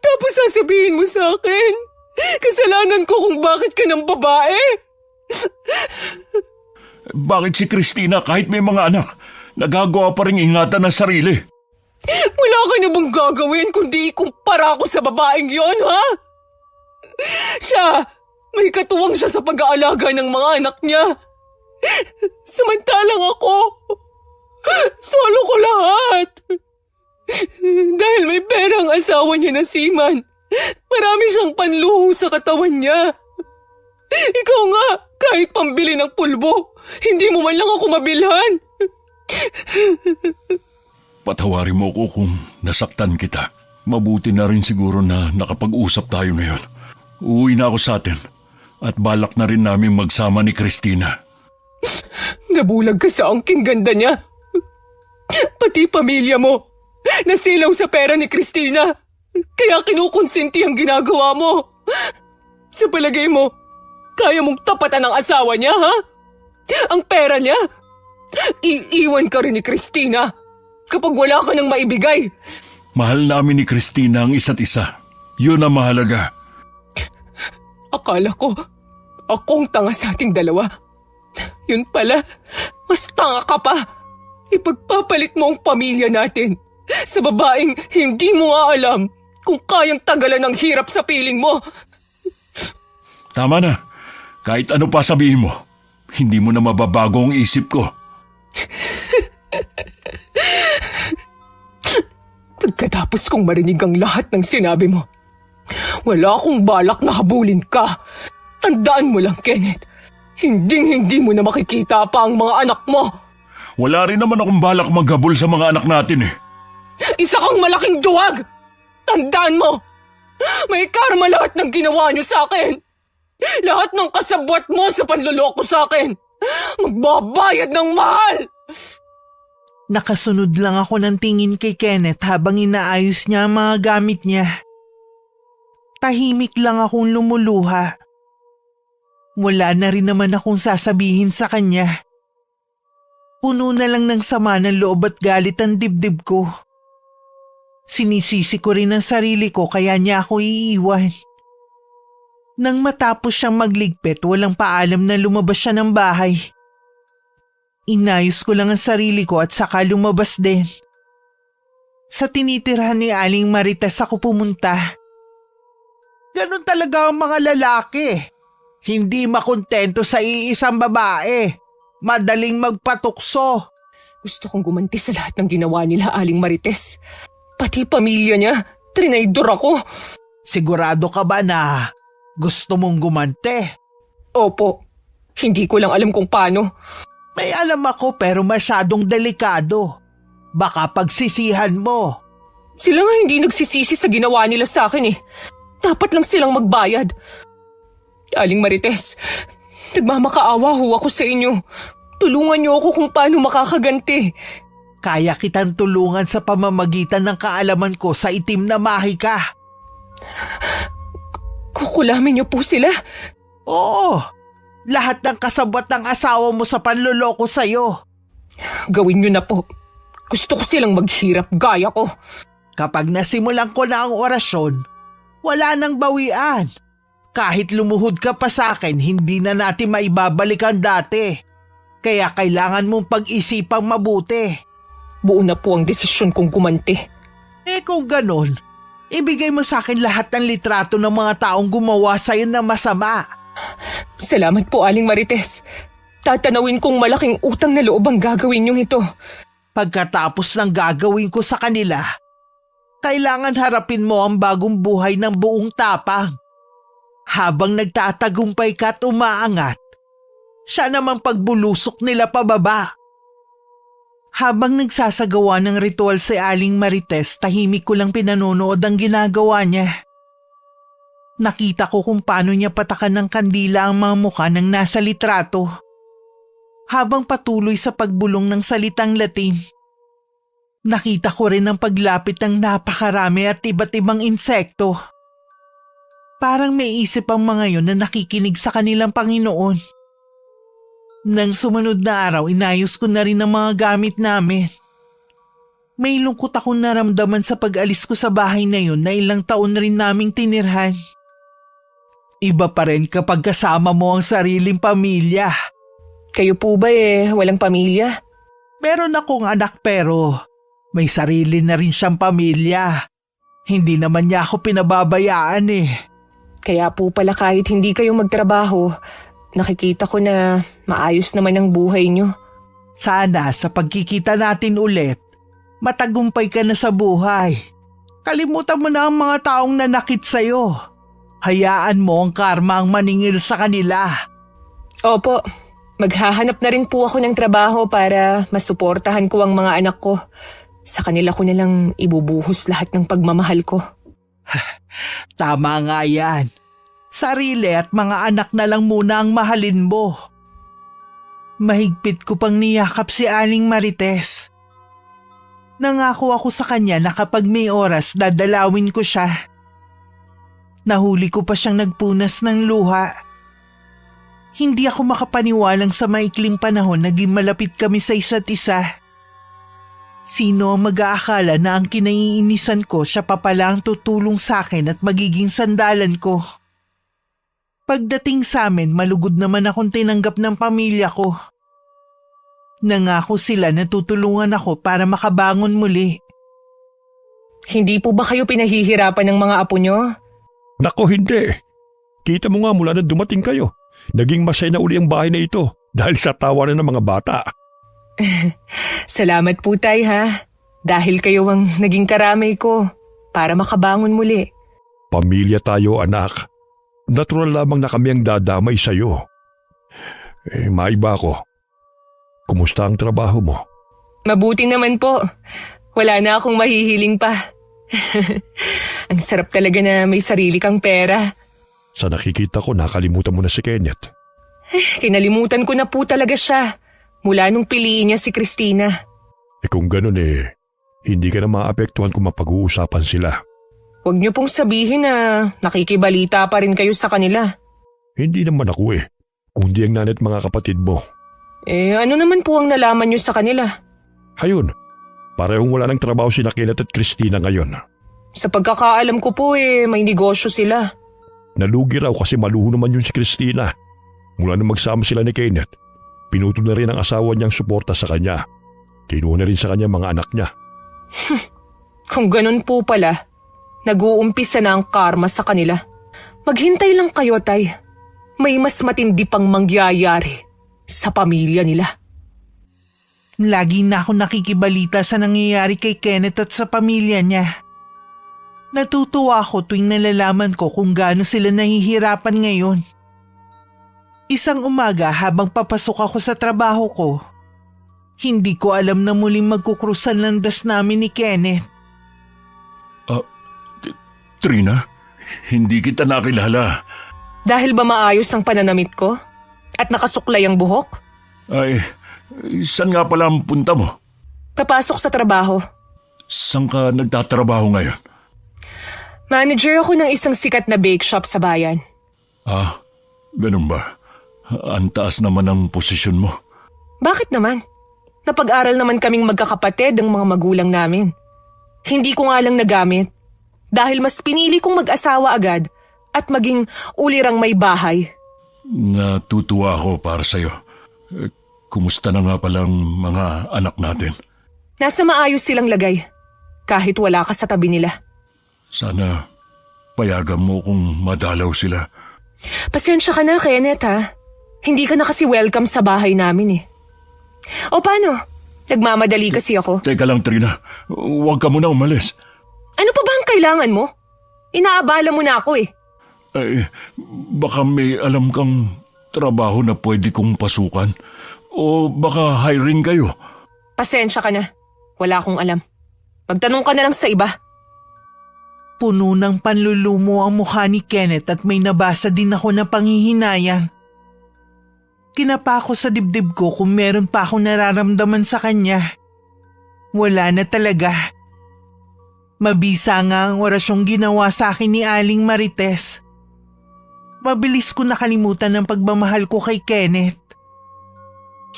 Tapos sasabihin mo sa akin, kasalanan ko kung bakit ka ng babae. Bakit si Christina kahit may mga anak, nagagawa pa rin ingatan ng sarili? Wala ka na bang gagawin kundi ikumpara ko sa babaeng yon, ha? Siya, may katuwang siya sa pag-aalaga ng mga anak niya. Samantalang ako, solo ko lahat. Dahil may pera ang asawa niya na seaman, marami siyang panluho sa katawan niya. Ikaw nga, kahit pambili ng pulbo, hindi mo man lang ako mabilhan. Patawarin mo ko kung nasaktan kita. Mabuti na rin siguro na nakapag-usap tayo ngayon. Uuwi na ako sa atin at balak na rin namin magsama ni Christina. Nabulag ka sa angking ganda niya. Pati pamilya mo, nasilaw sa pera ni Christina. Kaya kinukonsinti ang ginagawa mo. Sa palagay mo, kaya mong tapatan ang asawa niya, ha? Ang pera niya? Iiwan ka rin ni Christina kapag wala ka nang maibigay. Mahal namin ni Christina ang isa't isa. Yun ang mahalaga. Akala ko, akong tanga sa ating dalawa. Yun pala, mas tanga ka pa. Ipagpapalit mo ang pamilya natin sa babaeng hindi mo nga alam kung kayang tagalan ng hirap sa piling mo. Tama na. Kahit ano pa sabihin mo, hindi mo na mababago ang isip ko. Pagkatapos kong marinig ang lahat ng sinabi mo, wala akong balak na habulin ka. Tandaan mo lang, Kenneth, hindi mo na makikita pa ang mga anak mo. Wala rin naman akong balak maghabol sa mga anak natin eh. Isa kang malaking duwag! Tandaan mo, may karma lahat ng ginawa niyo sa akin. Lahat ng kasabwat mo sa panloloko sa akin, magbabayad ng mahal! Nakasunod lang ako ng tingin kay Kenneth habang inaayos niya ang mga gamit niya. Tahimik lang akong lumuluha. Wala na rin naman akong sasabihin sa kanya. Puno na lang ng sama ng loob at galit ang dibdib ko. Sinisisi ko rin ang sarili ko kaya niya ako iiwan. Nang matapos siyang magligpit, walang paalam na lumabas siya ng bahay. Inayos ko lang ang sarili ko at saka lumabas din. Sa tinitirhan ni Aling Marites ako pumunta. Ganon talaga ang mga lalaki. Hindi makontento sa iisang babae. Madaling magpatukso. Gusto kong gumanti sa lahat ng ginawa nila, Aling Marites. Pati pamilya niya, trinaydor ako. Sigurado ka ba na gusto mong gumante? Opo, hindi ko lang alam kung paano. May alam ako pero masyadong delikado. Baka pagsisihan mo. Sila nga hindi nagsisisi sa ginawa nila sa akin eh. Dapat lang silang magbayad. Aling Marites, nagmamakaawa ho ako sa inyo. Tulungan niyo ako kung paano makakaganti. Kaya kitang tulungan sa pamamagitan ng kaalaman ko sa itim na mahika. Kukulamin niyo po sila? Oo, lahat ng kasabwat ng asawa mo sa panloloko sa'yo. Gawin niyo na po. Gusto ko silang maghirap gaya ko. Kapag nasimulan ko na ang orasyon, wala nang bawian. Kahit lumuhod ka pa sa akin, hindi na natin maibabalik ang dati. Kaya kailangan mong pag-isipang mabuti. Buo na po ang desisyon kong gumanti. Kung ganon, ibigay mo sa akin lahat ng litrato ng mga taong gumawa sa'yo na masama. Salamat po, Aling Marites. Tatanawin kong malaking utang na loob ang gagawin niyong ito. Pagkatapos ng gagawin ko sa kanila, kailangan harapin mo ang bagong buhay ng buong tapang. Habang nagtatagumpay ka at umaangat, siya namang pagbulusok nila pababa. Habang nagsasagawa ng ritual si Aling Marites, tahimik ko lang pinanonood ang ginagawa niya. Nakita ko kung paano niya patakan ng kandila ang mga mukha ng nasa litrato. Habang patuloy sa pagbulong ng salitang Latin, nakita ko rin ang paglapit ng napakarami at iba't ibang insekto. Parang may isip ang mga yon na nakikinig sa kanilang Panginoon. Nang sumunod na araw, inayos ko na rin ang mga gamit namin. May lungkot akong naramdaman sa pag-alis ko sa bahay na yun na ilang taon rin naming tinirhan. Iba pa rin kapag kasama mo ang sariling pamilya. Kayo po ba walang pamilya? Meron akong anak pero may sarili na rin siyang pamilya. Hindi naman niya ako pinababayaan eh. Kaya po pala kahit hindi kayo magtrabaho, nakikita ko na maayos naman ang buhay niyo. Sana sa pagkikita natin ulit, matagumpay ka na sa buhay. Kalimutan mo na ang mga taong nanakit sa'yo. Hayaan mo ang karma ang maningil sa kanila. Opo, maghahanap na rin po ako ng trabaho para masuportahan ko ang mga anak ko. Sa kanila ko nalang ibubuhos lahat ng pagmamahal ko. Tama nga yan. Sarili at mga anak na lang muna ang mahalin mo. Mahigpit ko pang niyakap si Aling Marites. Nangako ako sa kanya na kapag may oras dadalawin ko siya. Nahuli ko pa siyang nagpunas ng luha. Hindi ako makapaniwalang sa maikling panahon naging malapit kami sa isa't isa. Sino ang mag-aakala na ang kinaiinisan ko siya pa pala ang tutulong sa akin at magiging sandalan ko? Pagdating sa amin, malugod naman akong tinanggap ng pamilya ko. Nangako sila na tutulungan ako para makabangon muli. Hindi po ba kayo pinahihirapan ng mga apo nyo? Nako hindi. Kita mo nga mula na dumating kayo. Naging masaya na uli ang bahay na ito dahil sa tawanan ng mga bata. Salamat po tay ha. Dahil kayo ang naging karamay ko para makabangon muli. Pamilya tayo, anak. Natural lamang na kami ang dadamay sa'yo. Maiba ako. Kumusta ang trabaho mo? Mabuti naman po. Wala na akong mahihiling pa. Ang sarap talaga na may sarili kang pera. Sa nakikita ko, nakalimutan mo na si Kenneth. Kinalimutan ko na po talaga siya. Mula nung piliin niya si Christina. Kung ganun hindi ka na maapektuhan kung mapag-uusapan sila. Huwag niyo pong sabihin na nakikibalita pa rin kayo sa kanila. Hindi naman ako kundi ang nanay at mga kapatid mo. Ano naman po ang nalaman niyo sa kanila? Hayun, parehong wala ng trabaho si Kenneth at Christina ngayon. Sa pagkakaalam ko po may negosyo sila. Nalugi raw kasi maluho naman yun si Christina. Mula nung magsama sila ni Kenneth, pinutol na rin ang asawa niyang suporta sa kanya. Kinuha na rin sa kanya mga anak niya. Kung ganun po pala, nag-uumpisa na ang karma sa kanila. Maghintay lang kayo, tay. May mas matindi pang mangyayari sa pamilya nila. Lagi na ako nakikibalita sa nangyayari kay Kenneth at sa pamilya niya. Natutuwa ako tuwing nalalaman ko kung gaano sila nahihirapan ngayon. Isang umaga habang papasok ako sa trabaho ko, hindi ko alam na muling magkukrusan landas namin ni Kenneth. Trina, hindi kita nakilala. Dahil ba maayos ang pananamit ko? At nakasuklay ang buhok? Ay, saan nga pala ang punta mo? Papasok sa trabaho. Saan ka nagtatrabaho ngayon? Manager ako ng isang sikat na bake shop sa bayan. Ganun ba? Ang taas naman ang posisyon mo. Bakit naman? Napag-aral naman kaming magkakapatid ang mga magulang namin. Hindi ko nga lang nagamit. Dahil mas pinili kong mag-asawa agad at maging ulirang may bahay. Natutuwa ako para sa'yo. Kumusta na nga palang mga anak natin? Nasa maayos silang lagay. Kahit wala ka sa tabi nila. Sana payagan mo kung madalaw sila. Pasensya ka na, Kenneth ha. Hindi ka na kasi welcome sa bahay namin O paano? Nagmamadali kasi ako. Teka lang, Trina. Huwag ka muna umalis. Ano pa ba ang kailangan mo? Inaabala mo na ako Baka may alam kang trabaho na pwede kong pasukan. O baka hiring kayo. Pasensya ka na. Wala akong alam. Magtanong ka na lang sa iba. Puno ng panlulumo ang mukha ni Kenneth at may nabasa din ako na panghihinayang. Kinapa ko sa dibdib ko kung meron pa akong nararamdaman sa kanya. Wala na talaga. Mabisa nga ang orasyong ginawa sa akin ni Aling Marites. Mabilis ko nakalimutan ang pagmamahal ko kay Kenneth.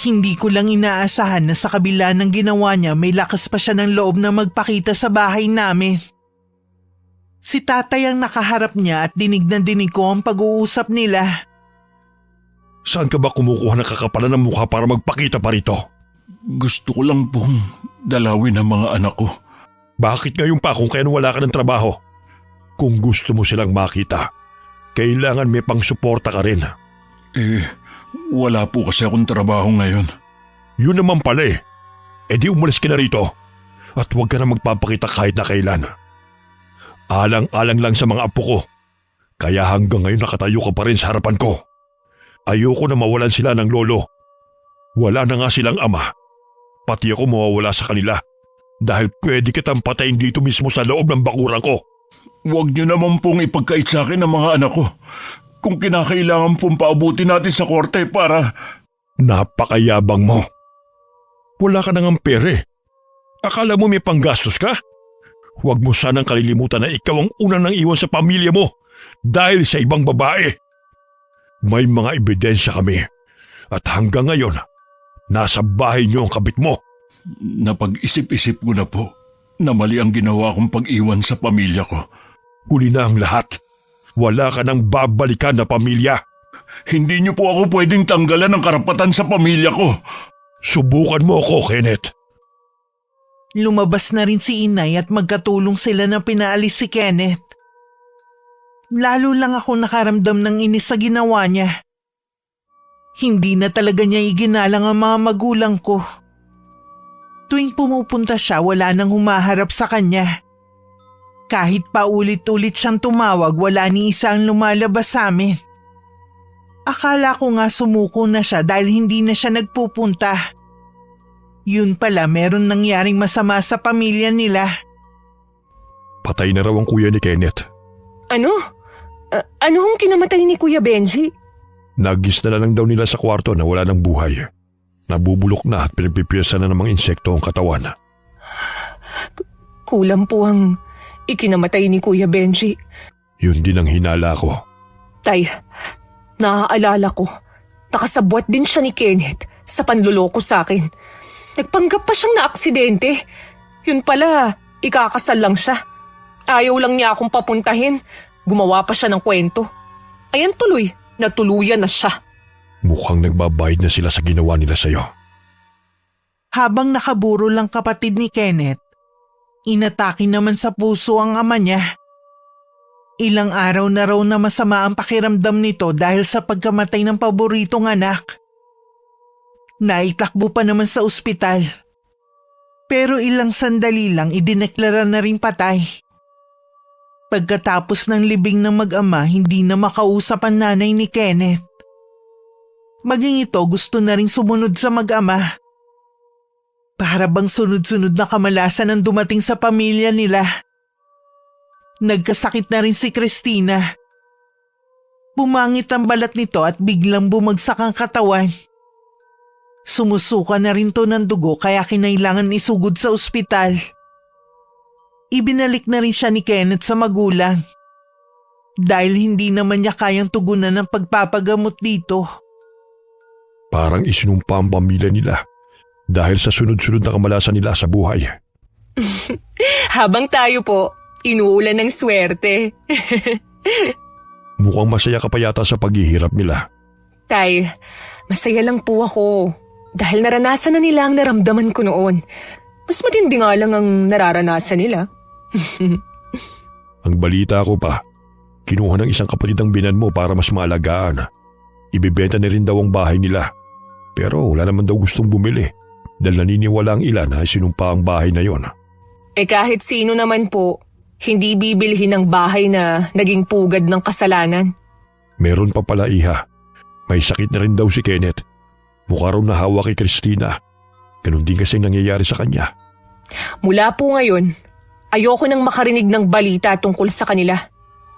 Hindi ko lang inaasahan na sa kabila ng ginawa niya may lakas pa siya ng loob na magpakita sa bahay namin. Si tatay ang nakaharap niya at dinig na dinig ko ang pag-uusap nila. Saan ka ba kumukuha ng kakapalan ng mukha para magpakita pa rito? Gusto ko lang pong dalawin ang mga anak ko. Bakit ngayon pa kung kaya wala ka ng trabaho? Kung gusto mo silang makita, kailangan may pang-suporta ka rin. Wala po kasi akong trabaho ngayon. Yun naman pala di umalis ka na rito. At huwag ka na magpapakita kahit na kailan. Alang-alang lang sa mga apo ko. Kaya hanggang ngayon nakatayo ka pa rin sa harapan ko. Ayoko na mawalan sila ng lolo. Wala na nga silang ama. Pati ako mawawala sa kanila. Dahil pwede kitang patayin dito mismo sa loob ng bakuran ko. Huwag niyo naman pong ipagkait sa akin ang mga anak ko. Kung kinakailangan pong paabutin natin sa korte para... Napakayabang mo. Wala ka nang pere. Akala mo may panggastos ka? Huwag mo sanang kalilimutan na ikaw ang unang nang iwan sa pamilya mo dahil sa ibang babae. May mga ebidensya kami at hanggang ngayon, nasa bahay niyo ang kabit mo. Napag-isip-isip ko na po na mali ang ginawa kong pag-iwan sa pamilya ko. Huli na ang lahat. Wala ka nang babalikan na pamilya. Hindi niyo po ako pwedeng tanggalan ng karapatan sa pamilya ko. Subukan mo ako, Kenneth. Lumabas na rin si inay at magkatulong sila na pinaalis si Kenneth. Lalo lang ako nakaramdam ng inis sa ginawa niya. Hindi na talaga niya iginalang ang mga magulang ko. Tuwing pumupunta siya, wala nang humaharap sa kanya. Kahit pa ulit-ulit siyang tumawag, wala ni isa ang lumalabas sa amin. Akala ko nga sumuko na siya dahil hindi na siya nagpupunta. Yun pala, meron nangyaring masama sa pamilya nila. Patay na raw ang kuya ni Kenneth. Ano? Ano hong kinamatay ni Kuya Benji? Nagis na lang daw nila sa kwarto na wala ng buhay. Nabubulok na at pinagpipiyasa na ng mga insekto ang katawan. Kulang po ang ikinamatay ni Kuya Benji. Yun din ang hinala ko. Tay, naaalala ko. Nakasabwat din siya ni Kenneth sa panluloko sa akin. Nagpanggap pa siyang naaksidente. Yun pala, ikakasal lang siya. Ayaw lang niya akong papuntahin. Gumawa pa siya ng kwento. Ayan tuloy, natuluyan na siya. Mukhang nagbabayad na sila sa ginawa nila sa'yo. Habang nakaburo lang kapatid ni Kenneth, inatake naman sa puso ang ama niya. Ilang araw na raw na masama ang pakiramdam nito dahil sa pagkamatay ng paboritong anak. Naitakbo pa naman sa ospital. Pero ilang sandali lang idineklara na rin patay. Pagkatapos ng libing ng mag-ama, hindi na makausap ang nanay ni Kenneth. Maging ito gusto na rin sumunod sa mag-ama. Para bang sunod-sunod na kamalasan ang dumating sa pamilya nila. Nagkasakit na rin si Christina. Bumangit ang balat nito at biglang bumagsak ang katawan. Sumusuka na rin to ng dugo kaya kinailangan isugod sa ospital. Ibinalik na rin siya ni Kenneth sa magulang. Dahil hindi naman niya kayang tugunan ng pagpapagamot dito. Parang isinumpa ang pamilya nila dahil sa sunod-sunod na kamalasan nila sa buhay. Habang tayo po, inuulan ng swerte. Mukhang masaya ka pa yata sa paghihirap nila. Tay, masaya lang po ako. Dahil naranasan na nila ang naramdaman ko noon. Mas matindi nga lang ang nararanasan nila. Ang balita ko pa, kinuha ng isang kapatid ang binan mo para mas maalagaan. Ibebenta na rin daw ang bahay nila. Pero wala naman daw gustong bumili dahil naniniwala ang ilan na sinumpa ang bahay na yon. Kahit sino naman po, hindi bibilhin ng bahay na naging pugad ng kasalanan. Meron pa pala, iha. May sakit na rin daw si Kenneth. Mukha raw nahawa kay Christina. Ganun din kasing nangyayari sa kanya. Mula po ngayon, ayoko nang makarinig ng balita tungkol sa kanila.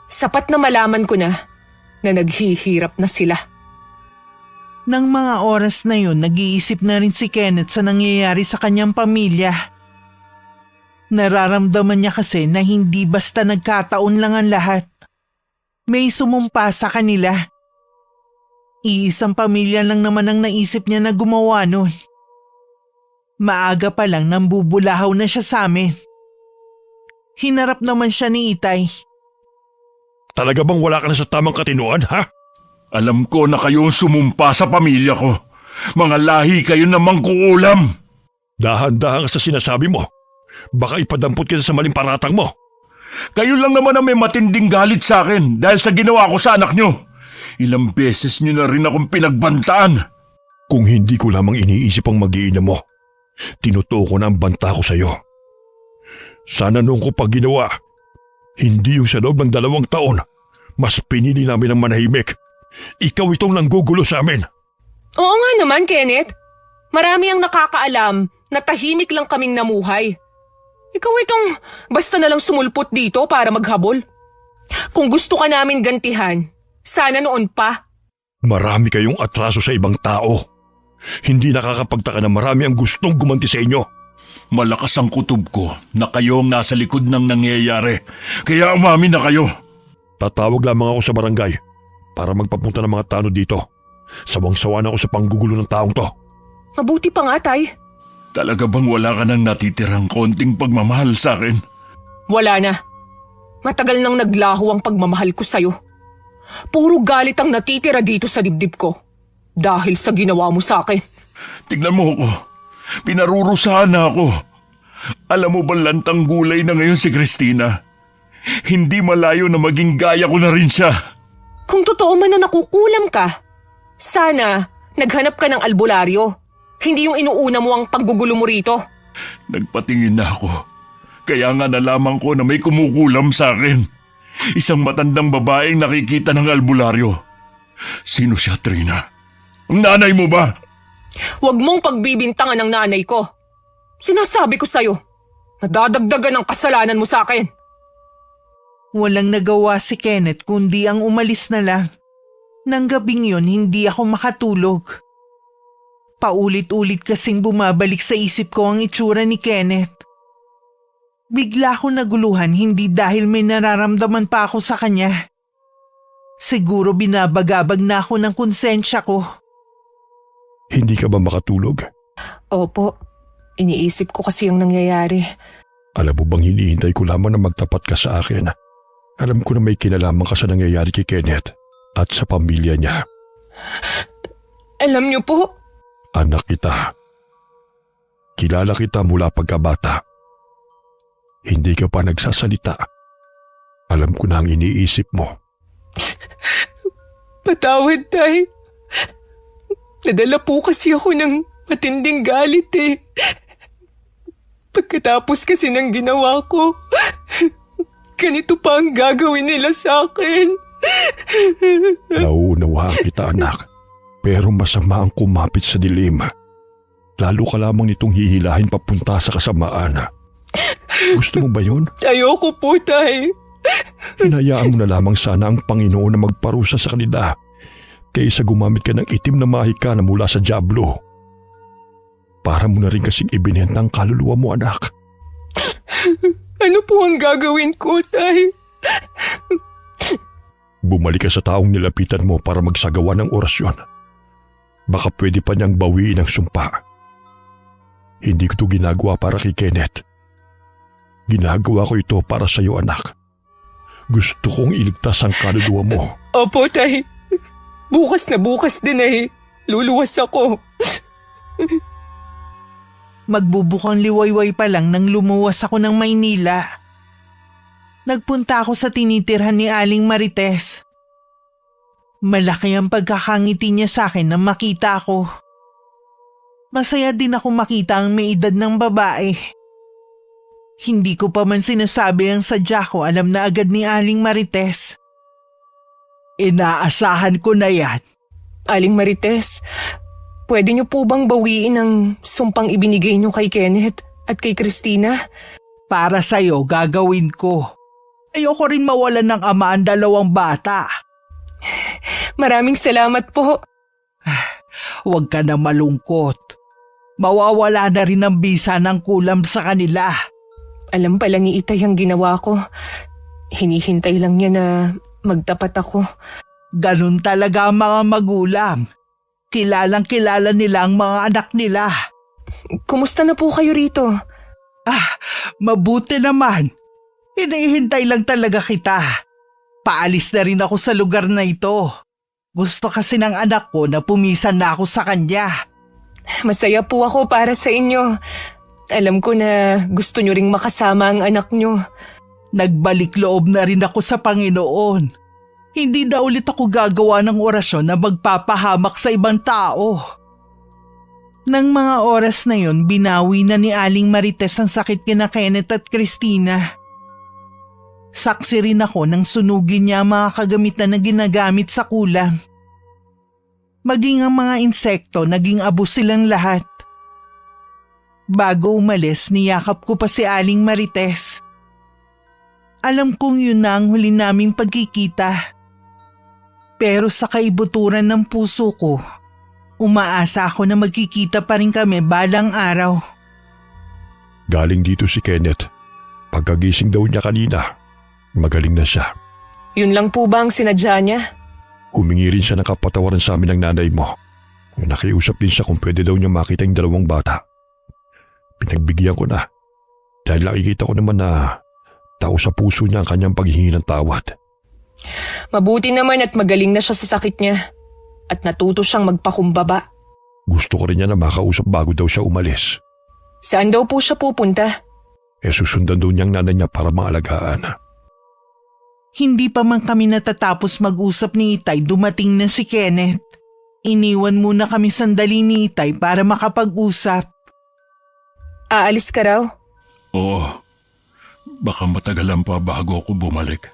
Sapat na malaman ko na naghihirap na sila. Nang mga oras na yun, nag-iisip na rin si Kenneth sa nangyayari sa kanyang pamilya. Nararamdaman niya kasi na hindi basta nagkataon lang ang lahat. May sumumpa sa kanila. Iisang pamilya lang naman ang naisip niya na gumawa nun. Maaga pa lang nang bubulahaw na siya sa amin. Hinarap naman siya ni Itay. Talaga bang wala ka na sa tamang katinuan, ha? Alam ko na kayong sumumpa sa pamilya ko. Mga lahi kayo namang kuulam. Dahan-dahan ka sa sinasabi mo. Baka ipadampot kita sa maling paratang mo. Kayo lang naman ang may matinding galit sa akin dahil sa ginawa ko sa anak nyo. Ilang beses nyo na rin akong pinagbantaan. Kung hindi ko lamang iniisip ang mag-iina mo, tinutuo ko na ang banta ko sa'yo. Sana noong ko pa ginawa, hindi yung sa loob ng 2 taon, mas pinili namin ang manahimik. Ikaw itong nanggugulo sa amin. Oo nga naman, Kenneth. Marami ang nakakaalam na tahimik lang kaming namuhay. Ikaw itong basta na lang sumulpot dito para maghabol. Kung gusto ka namin gantihan, sana noon pa. Marami kayong atraso sa ibang tao. Hindi nakakapagtaka na marami ang gustong gumanti sa inyo. Malakas ang kutob ko na kayo ang nasa likod ng nangyayari. Kaya umamin na kayo. Tatawag lamang ako sa barangay para magpapunta ng mga tanod dito. Sawang-sawa na ako sa panggugulo ng taong to. Mabuti pa nga, Tay. Talaga bang wala ka nang natitirang konting pagmamahal sa akin? Wala na. Matagal nang naglaho ang pagmamahal ko sa'yo. Puro galit ang natitira dito sa dibdib ko. Dahil sa ginawa mo sa akin. Tignan mo ako. Pinarurusahan na ako. Alam mo ba lantang gulay na ngayon si Christina? Hindi malayo na maging gaya ko na rin siya. Kung totoo man na nakukulam ka, sana naghanap ka ng albularyo. Hindi yung inuuna mo ang paggugulo mo rito. Nagpatingin na ako. Kaya nga nalaman ko na may kumukulam sa akin. Isang matandang babaeng nakikita ng albularyo. Sino siya, Trina? Ang nanay mo ba? Huwag mong pagbibintangan ng nanay ko. Sinasabi ko sa'yo, nadadagdagan ang kasalanan mo sa akin. Walang nagawa si Kenneth kundi ang umalis na lang. Nang gabing yun, hindi ako makatulog. Paulit-ulit kasing bumabalik sa isip ko ang itsura ni Kenneth. Bigla ako naguluhan hindi dahil may nararamdaman pa ako sa kanya. Siguro binabagabag na ako ng konsensya ko. Hindi ka ba makatulog? Opo, iniisip ko kasi ang nangyayari. Alam mo bang hinihintay ko lamang na magtapat ka sa akin? Alam ko na may kinalaman ka sa nangyayari kay Kenneth at sa pamilya niya. Alam niyo po, Anak kita. Kilala kita mula pagkabata. Hindi ka pa nagsasalita. Alam ko na ang iniisip mo. patawad, Tay. Nadala po kasi ako ng matinding galit eh. Pagkatapos kasi ng ginawa ko, ganito pa ang gagawin nila sa akin. Nauunawaan kita, anak. Pero masama ang kumapit sa dilim. Lalo ka lamang nitong hihilahin papunta sa kasamaan. Gusto mo ba yun? Ayoko po, Tay. Hinayaan mo na lamang sana ang Panginoon na magparusa sa kanila kaysa gumamit ka ng itim na mahika na mula sa dyablo. Para mo na rin kasing ibinenta ang kaluluwa mo, anak. Ano po ang gagawin ko, Tay? Bumalik ka sa taong nilapitan mo para magsagawa ng orasyon. Baka pwede pa niyang bawiin ang sumpa. Hindi ko ito ginagawa para kay Kenneth. Ginagawa ko ito para sa iyo, anak. Gusto kong iligtas ang kaluluwa mo. Opo, Tay. Bukas na bukas din eh. Luluwas ako. Magbubukang liwayway pa lang nang lumuwas ako ng Maynila. Nagpunta ako sa tinitirhan ni Aling Marites. Malaki ang pagkakangiti niya sa akin nang makita ako. Masaya din ako makita ang may edad ng babae. Hindi ko pa man sinasabi ang sadya ko, alam na agad ni Aling Marites. Inaasahan ko na yan. Aling Marites, pwede niyo po bang bawiin ang sumpang ibinigay niyo kay Kenneth at kay Christina? Para sa'yo, gagawin ko. Ayoko rin mawalan ng ama ang dalawang bata. Maraming salamat po. Huwag ka na malungkot. Mawawala na rin ang bisa ng kulam sa kanila. Alam pala ni Itay ang ginawa ko. Hinihintay lang niya na magtapat ako. Ganun talaga ang mga magulang. Kilalang kilala nila ang mga anak nila. Kumusta na po kayo rito? Mabuti naman. Hinihintay lang talaga kita. Paalis na rin ako sa lugar na ito. Gusto kasi ng anak ko na pumisan na ako sa kanya. Masaya po ako para sa inyo. Alam ko na gusto niyo ring makasama ang anak niyo. Nagbalik loob na rin ako sa Panginoon. Hindi na ulit ako gagawa ng orasyon na magpapahamak sa ibang tao. Nang mga oras na yon, binawi na ni Aling Marites ang sakit kina Kenneth at Christina. Saksi rin ako nang sunugin niya ang mga kagamitan na ginagamit sa kulam. Maging ang mga insekto, naging abos silang lahat. Bago umalis, niyakap ko pa si Aling Marites. Alam kong yun na ang huli naming pagkikita. Pero sa kaibuturan ng puso ko, umaasa ako na magkikita pa rin kami balang araw. Galing dito si Kenneth. Pagkagising daw niya kanina, magaling na siya. Yun lang po ba ang sinadya niya? Humingi rin siya ng kapatawaran sa amin ng nanay mo. Nakiusap din siya kung pwede daw niya makita yung 2 bata. Pinagbigyan ko na dahil nakikita ko naman na tao sa puso niya ang kanyang paghingi ng tawad. Mabuti naman at magaling na siya sa sakit niya at natuto siyang magpakumbaba. Gusto ko rin niya na makausap bago daw siya umalis. Saan daw po siya pupunta? Susundan daw niyang nanay niya para maalagaan. Hindi pa man kami natatapos mag-usap ni Itay, dumating na si Kenneth. Iniwan muna kami sandali ni Itay para makapag-usap. Aalis ka raw? Oo. Baka matagalan pa bago ako bumalik.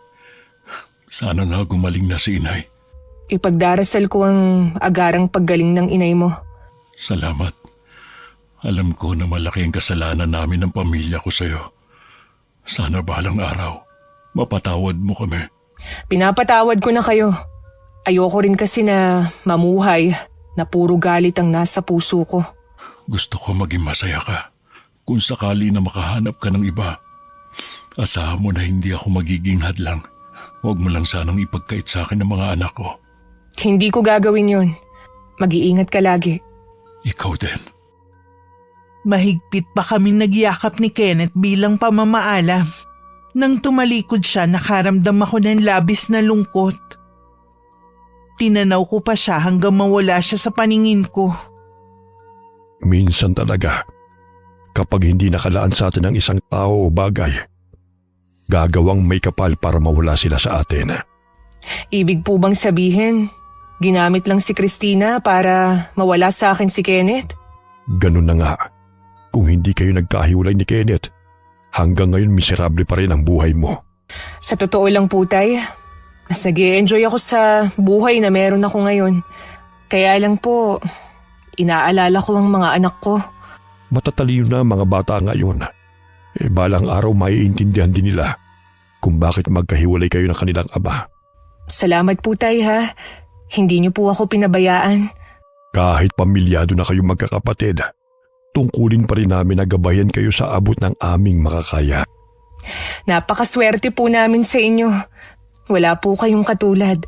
Sana nga gumaling na si inay. Ipagdarasal ko ang agarang paggaling ng inay mo. Salamat. Alam ko na malaki ang kasalanan namin ng pamilya ko sa'yo. Sana balang araw, mapatawad mo kami. Pinapatawad ko na kayo. Ayoko rin kasi na mamuhay na puro galit ang nasa puso ko. Gusto ko maging masaya ka. Kung sakali na makahanap ka ng iba, asahan mo na hindi ako magiging hadlang. Huwag mo lang sanang ipagkait sa akin ng mga anak ko. Hindi ko gagawin yun. Mag-iingat ka lagi. Ikaw din. Mahigpit pa kami nagyakap ni Kenneth bilang pamamaalam. Nang tumalikod siya, nakaramdam ako ng labis na lungkot. Tinanaw ko pa siya hanggang mawala siya sa paningin ko. Minsan talaga, kapag hindi nakalaan sa atin ng isang tao o bagay, gagawang may kapal para mawala sila sa atin. Ibig po bang sabihin, ginamit lang si Christina para mawala sa akin si Kenneth? Ganun na nga. Kung hindi kayo nagkahiwalay ni Kenneth, hanggang ngayon miserable pa rin ang buhay mo. Sa totoo lang po, Tay, mas nag-i-enjoy ako sa buhay na meron ako ngayon. Kaya lang po, inaalala ko ang mga anak ko. Matatalino na ang mga bata ngayon. Balang araw maiintindihan din nila kung bakit magkahiwalay kayo ng kanilang ama. Salamat po, Tay, ha. Hindi niyo po ako pinabayaan. Kahit pamilyado na kayong magkakapatid, tungkulin pa rin namin na gabayan kayo sa abot ng aming makakaya. Napakaswerte po namin sa inyo. Wala po kayong katulad.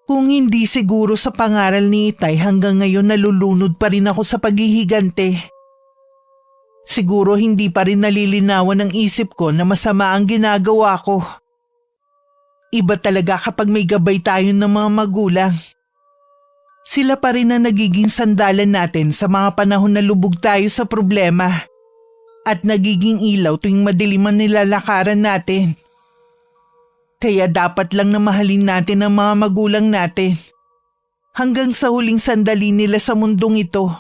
Kung hindi siguro sa pangaral ni Itay, hanggang ngayon nalulunod pa rin ako sa paghihigante. Siguro hindi pa rin nalilinawan ng isip ko na masama ang ginagawa ko. Iba talaga kapag may gabay tayo ng mga magulang. Sila pa rin ang nagiging sandalan natin sa mga panahon na lubog tayo sa problema at nagiging ilaw tuwing madilim ang nilalakaran natin. Kaya dapat lang na mahalin natin ang mga magulang natin hanggang sa huling sandali nila sa mundong ito.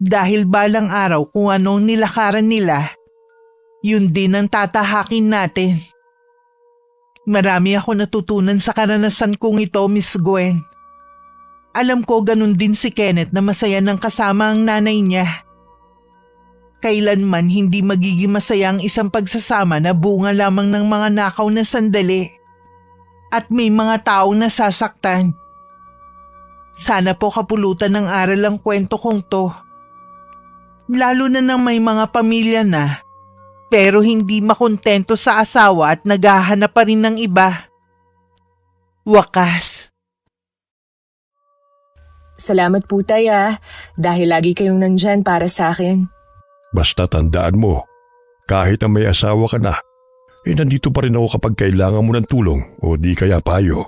Dahil balang araw kung anong nilakaran nila, yun din ang tatahakin natin. Marami ako natutunan sa karanasan kong ito, Miss Gwen. Alam ko ganun din si Kenneth na masaya ng kasama ang nanay niya. Kailanman hindi magiging masaya ang isang pagsasama na bunga lamang ng mga nakaw na sandali at may mga taong nasasaktan. Sana po kapulutan ng aral ang kwento kong to. Lalo na nang may mga pamilya na pero hindi makontento sa asawa at naghahanap pa rin ng iba. Wakas. Salamat po, Tay, ha. Dahil lagi kayong nandyan para sa akin. Basta tandaan mo, kahit na may asawa ka na, nandito pa rin ako kapag kailangan mo ng tulong o di kaya payo.